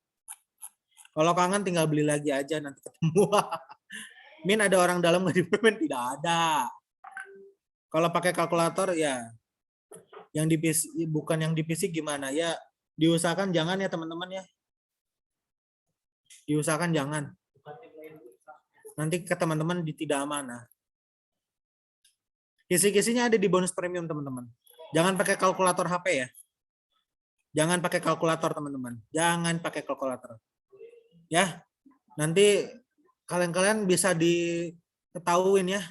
S2: Kalau kangen tinggal beli lagi aja nanti ketemu. Min ada orang dalam nggak di BUMN? Tidak ada. Kalau pakai kalkulator ya yang di PC, bukan yang di PC gimana ya, diusahakan jangan ya teman-teman ya. Diusahakan jangan. Nanti ke teman-teman tidak amanah. Kisi-kisinya ada di bonus premium teman-teman. Jangan pakai kalkulator HP ya. Jangan pakai kalkulator teman-teman. Jangan pakai kalkulator. Ya. Nanti kalian bisa diketahuin ya.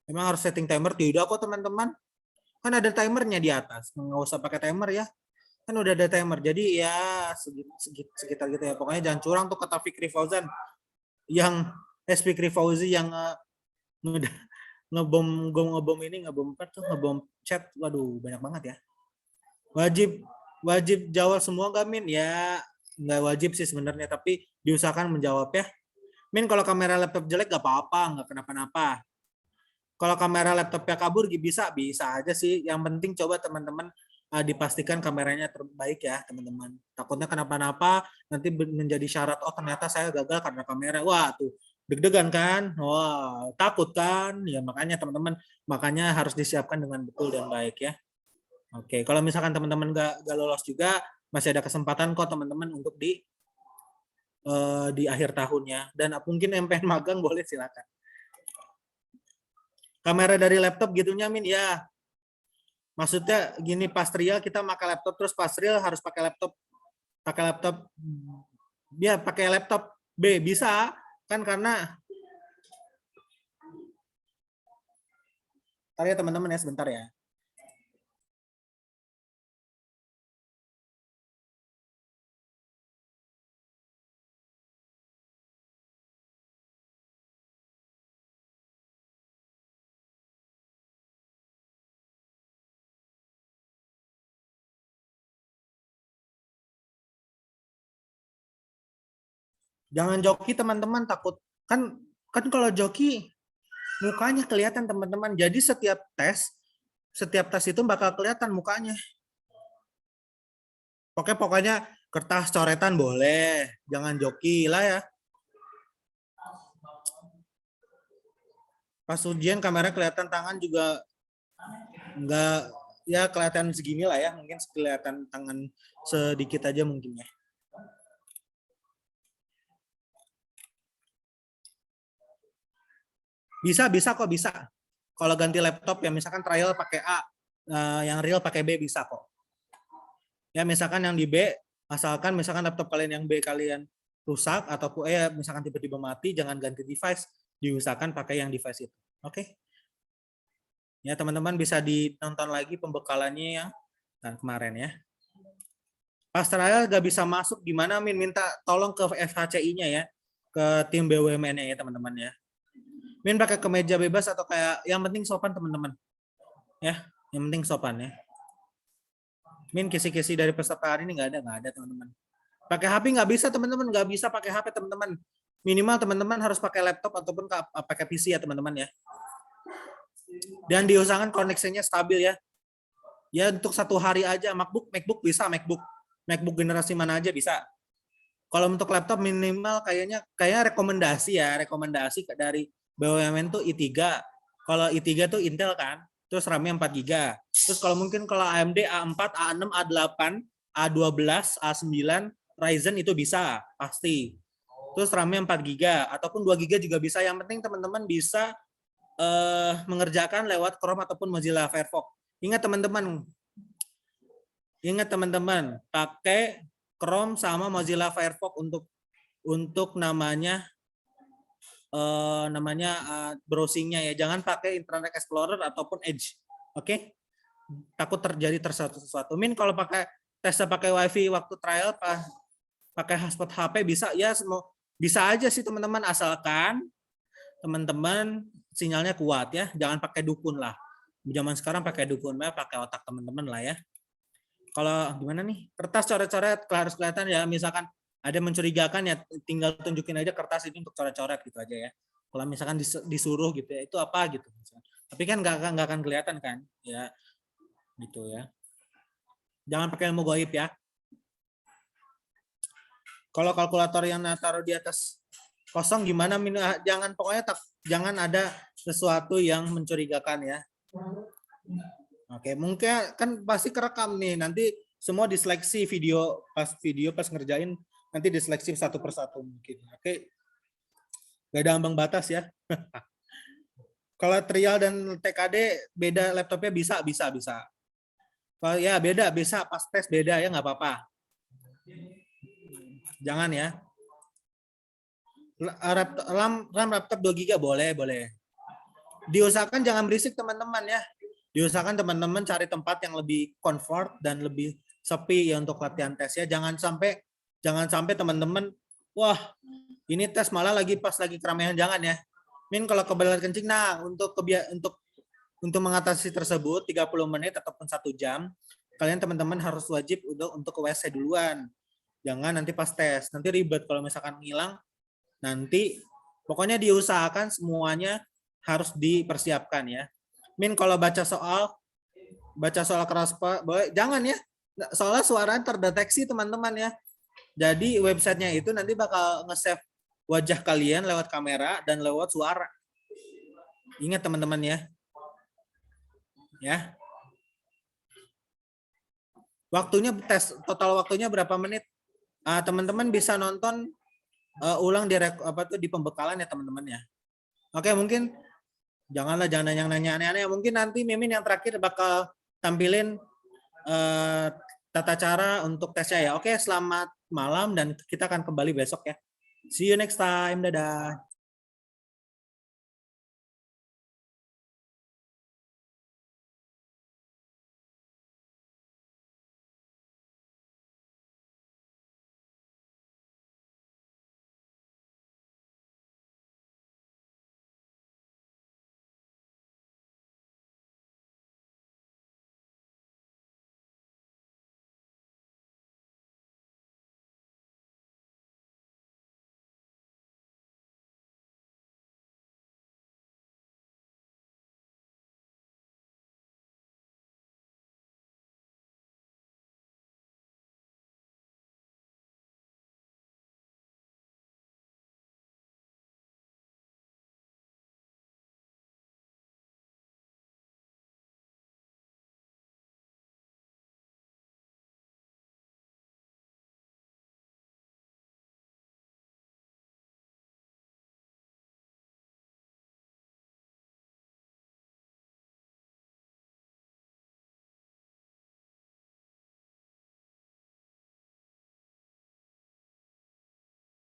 S2: Emang harus setting timer? Tidak kok teman-teman. Kan ada timernya di atas. Nggak usah pakai timer ya. Kan udah ada timer. Jadi ya sekitar gitu ya. Pokoknya jangan curang tuh kata Fikri Fauzan. Yang Fikri Fauzi yang ngebom ini, ngebom apa tuh, ngebom chat. Waduh, banyak banget ya. Wajib jawab semua gak, Min? Ya, nggak wajib sih sebenarnya, tapi diusahakan menjawab ya. Min, kalau kamera laptop jelek gak apa-apa, nggak kenapa-napa. Kalau kamera laptopnya kabur bisa aja sih. Yang penting coba teman-teman dipastikan kameranya terbaik ya, teman-teman. Takutnya kenapa-napa nanti menjadi syarat, oh ternyata saya gagal karena kamera. Wah, tuh deg-degan kan? Wah, takut kan? Ya makanya teman-teman, makanya harus disiapkan dengan betul dan baik ya. Oke, kalau misalkan teman-teman gak lolos juga, masih ada kesempatan kok teman-teman untuk di akhir tahunnya. Dan mungkin yang pengen magang boleh silakan. Kamera dari laptop gitunya, Min, ya. Maksudnya gini, pas trial kita pakai laptop, terus pas trial harus pakai laptop ya pakai laptop B bisa kan, karena ntar ya teman-teman ya, sebentar ya. Jangan joki teman-teman, takut kan kalau joki mukanya kelihatan teman-teman. Jadi setiap tes itu bakal kelihatan mukanya. Pokoknya kertas coretan boleh, jangan joki lah ya. Pas ujian kamera kelihatan, tangan juga enggak, ya kelihatan segini lah ya, mungkin kelihatan tangan sedikit aja mungkin ya. Bisa kok, bisa. Kalau ganti laptop ya misalkan trial pakai A, yang real pakai B bisa kok. Ya misalkan yang di B, asalkan misalkan laptop kalian yang B kalian rusak ataupun misalkan tiba-tiba mati, jangan ganti device, diusahakan pakai yang device itu. Oke. Ya teman-teman bisa ditonton lagi pembekalannya yang kemarin ya. Pas trial gak bisa masuk gimana, Min? Minta tolong ke FHCI-nya ya, ke tim BUMN-nya ya teman-teman ya. Min pakai kemeja bebas atau kayak, yang penting sopan teman-teman. Ya, yang penting sopan ya. Min, kisi-kisi dari peserta hari ini nggak ada teman-teman. Pakai HP nggak bisa teman-teman, nggak bisa pakai HP teman-teman. Minimal teman-teman harus pakai laptop ataupun pakai PC ya teman-teman ya. Dan diusahakan koneksinya stabil ya. Ya untuk 1 hari aja. MacBook bisa, MacBook generasi mana aja bisa. Kalau untuk laptop minimal kayaknya rekomendasi dari BUMN tuh i3. Kalau i3 tuh Intel kan, terus RAM-nya 4 GB. Terus kalau AMD A4, A6, A8, A12, A9, Ryzen itu bisa, pasti. Terus RAM-nya 4 GB ataupun 2 GB juga bisa. Yang penting teman-teman bisa mengerjakan lewat Chrome ataupun Mozilla Firefox. Ingat teman-teman, pakai Chrome sama Mozilla Firefox untuk namanya browsingnya ya. Jangan pakai Internet Explorer ataupun Edge. Oke? Takut terjadi sesuatu. Min, kalau tesnya pakai WiFi waktu trial pakai hotspot HP bisa ya, bisa aja sih teman-teman, asalkan teman-teman sinyalnya kuat ya. Jangan pakai dukun lah. Zaman sekarang pakai dukun, pakai otak teman-teman lah ya. Kalau gimana nih, kertas coret-coret harus kelihatan ya. Misalkan ada mencurigakan ya, tinggal tunjukin aja kertas ini untuk coret-coret gitu aja ya. Kalau misalkan disuruh gitu ya, itu apa gitu. Tapi kan nggak akan kelihatan kan, ya gitu ya. Jangan pakai ilmu gaib ya. Kalau kalkulator yang taruh di atas kosong gimana? Jangan ada sesuatu yang mencurigakan ya. Oke, mungkin kan pasti kerekam nih. Nanti semua diseleksi pas ngerjain, nanti diseleksi satu persatu mungkin. Oke. Gak ada ambang batas ya. Kalau trial dan TKD beda laptopnya bisa. Kalau ya beda, bisa pas tes beda ya, nggak apa-apa. Jangan ya. RAM laptop 2 GB boleh. Diusahakan jangan berisik teman-teman ya. Diusahakan teman-teman cari tempat yang lebih comfort dan lebih sepi ya untuk latihan tes ya. Jangan sampai teman-teman, wah ini tes malah pas lagi keramaian, jangan ya. Kalau kebelet kencing, nah untuk mengatasi tersebut 30 menit ataupun 1 jam, kalian teman-teman harus wajib untuk ke WC duluan. Jangan nanti pas tes, nanti ribet kalau misalkan ngilang. Nanti pokoknya diusahakan semuanya harus dipersiapkan ya. Kalau baca soal keras boleh, jangan ya. Soalnya suara terdeteksi teman-teman ya. Jadi websitenya itu nanti bakal nge-save wajah kalian lewat kamera dan lewat suara. Ingat teman-teman ya. Ya. Waktunya total waktunya berapa menit? Teman-teman bisa nonton ulang di pembekalan ya teman-teman ya. Oke, mungkin jangan yang nanya aneh-aneh. Mungkin nanti Mimin yang terakhir bakal tampilin tata cara untuk tesnya ya. Oke, selamat malam dan kita akan kembali besok ya. See you next time. Dadah.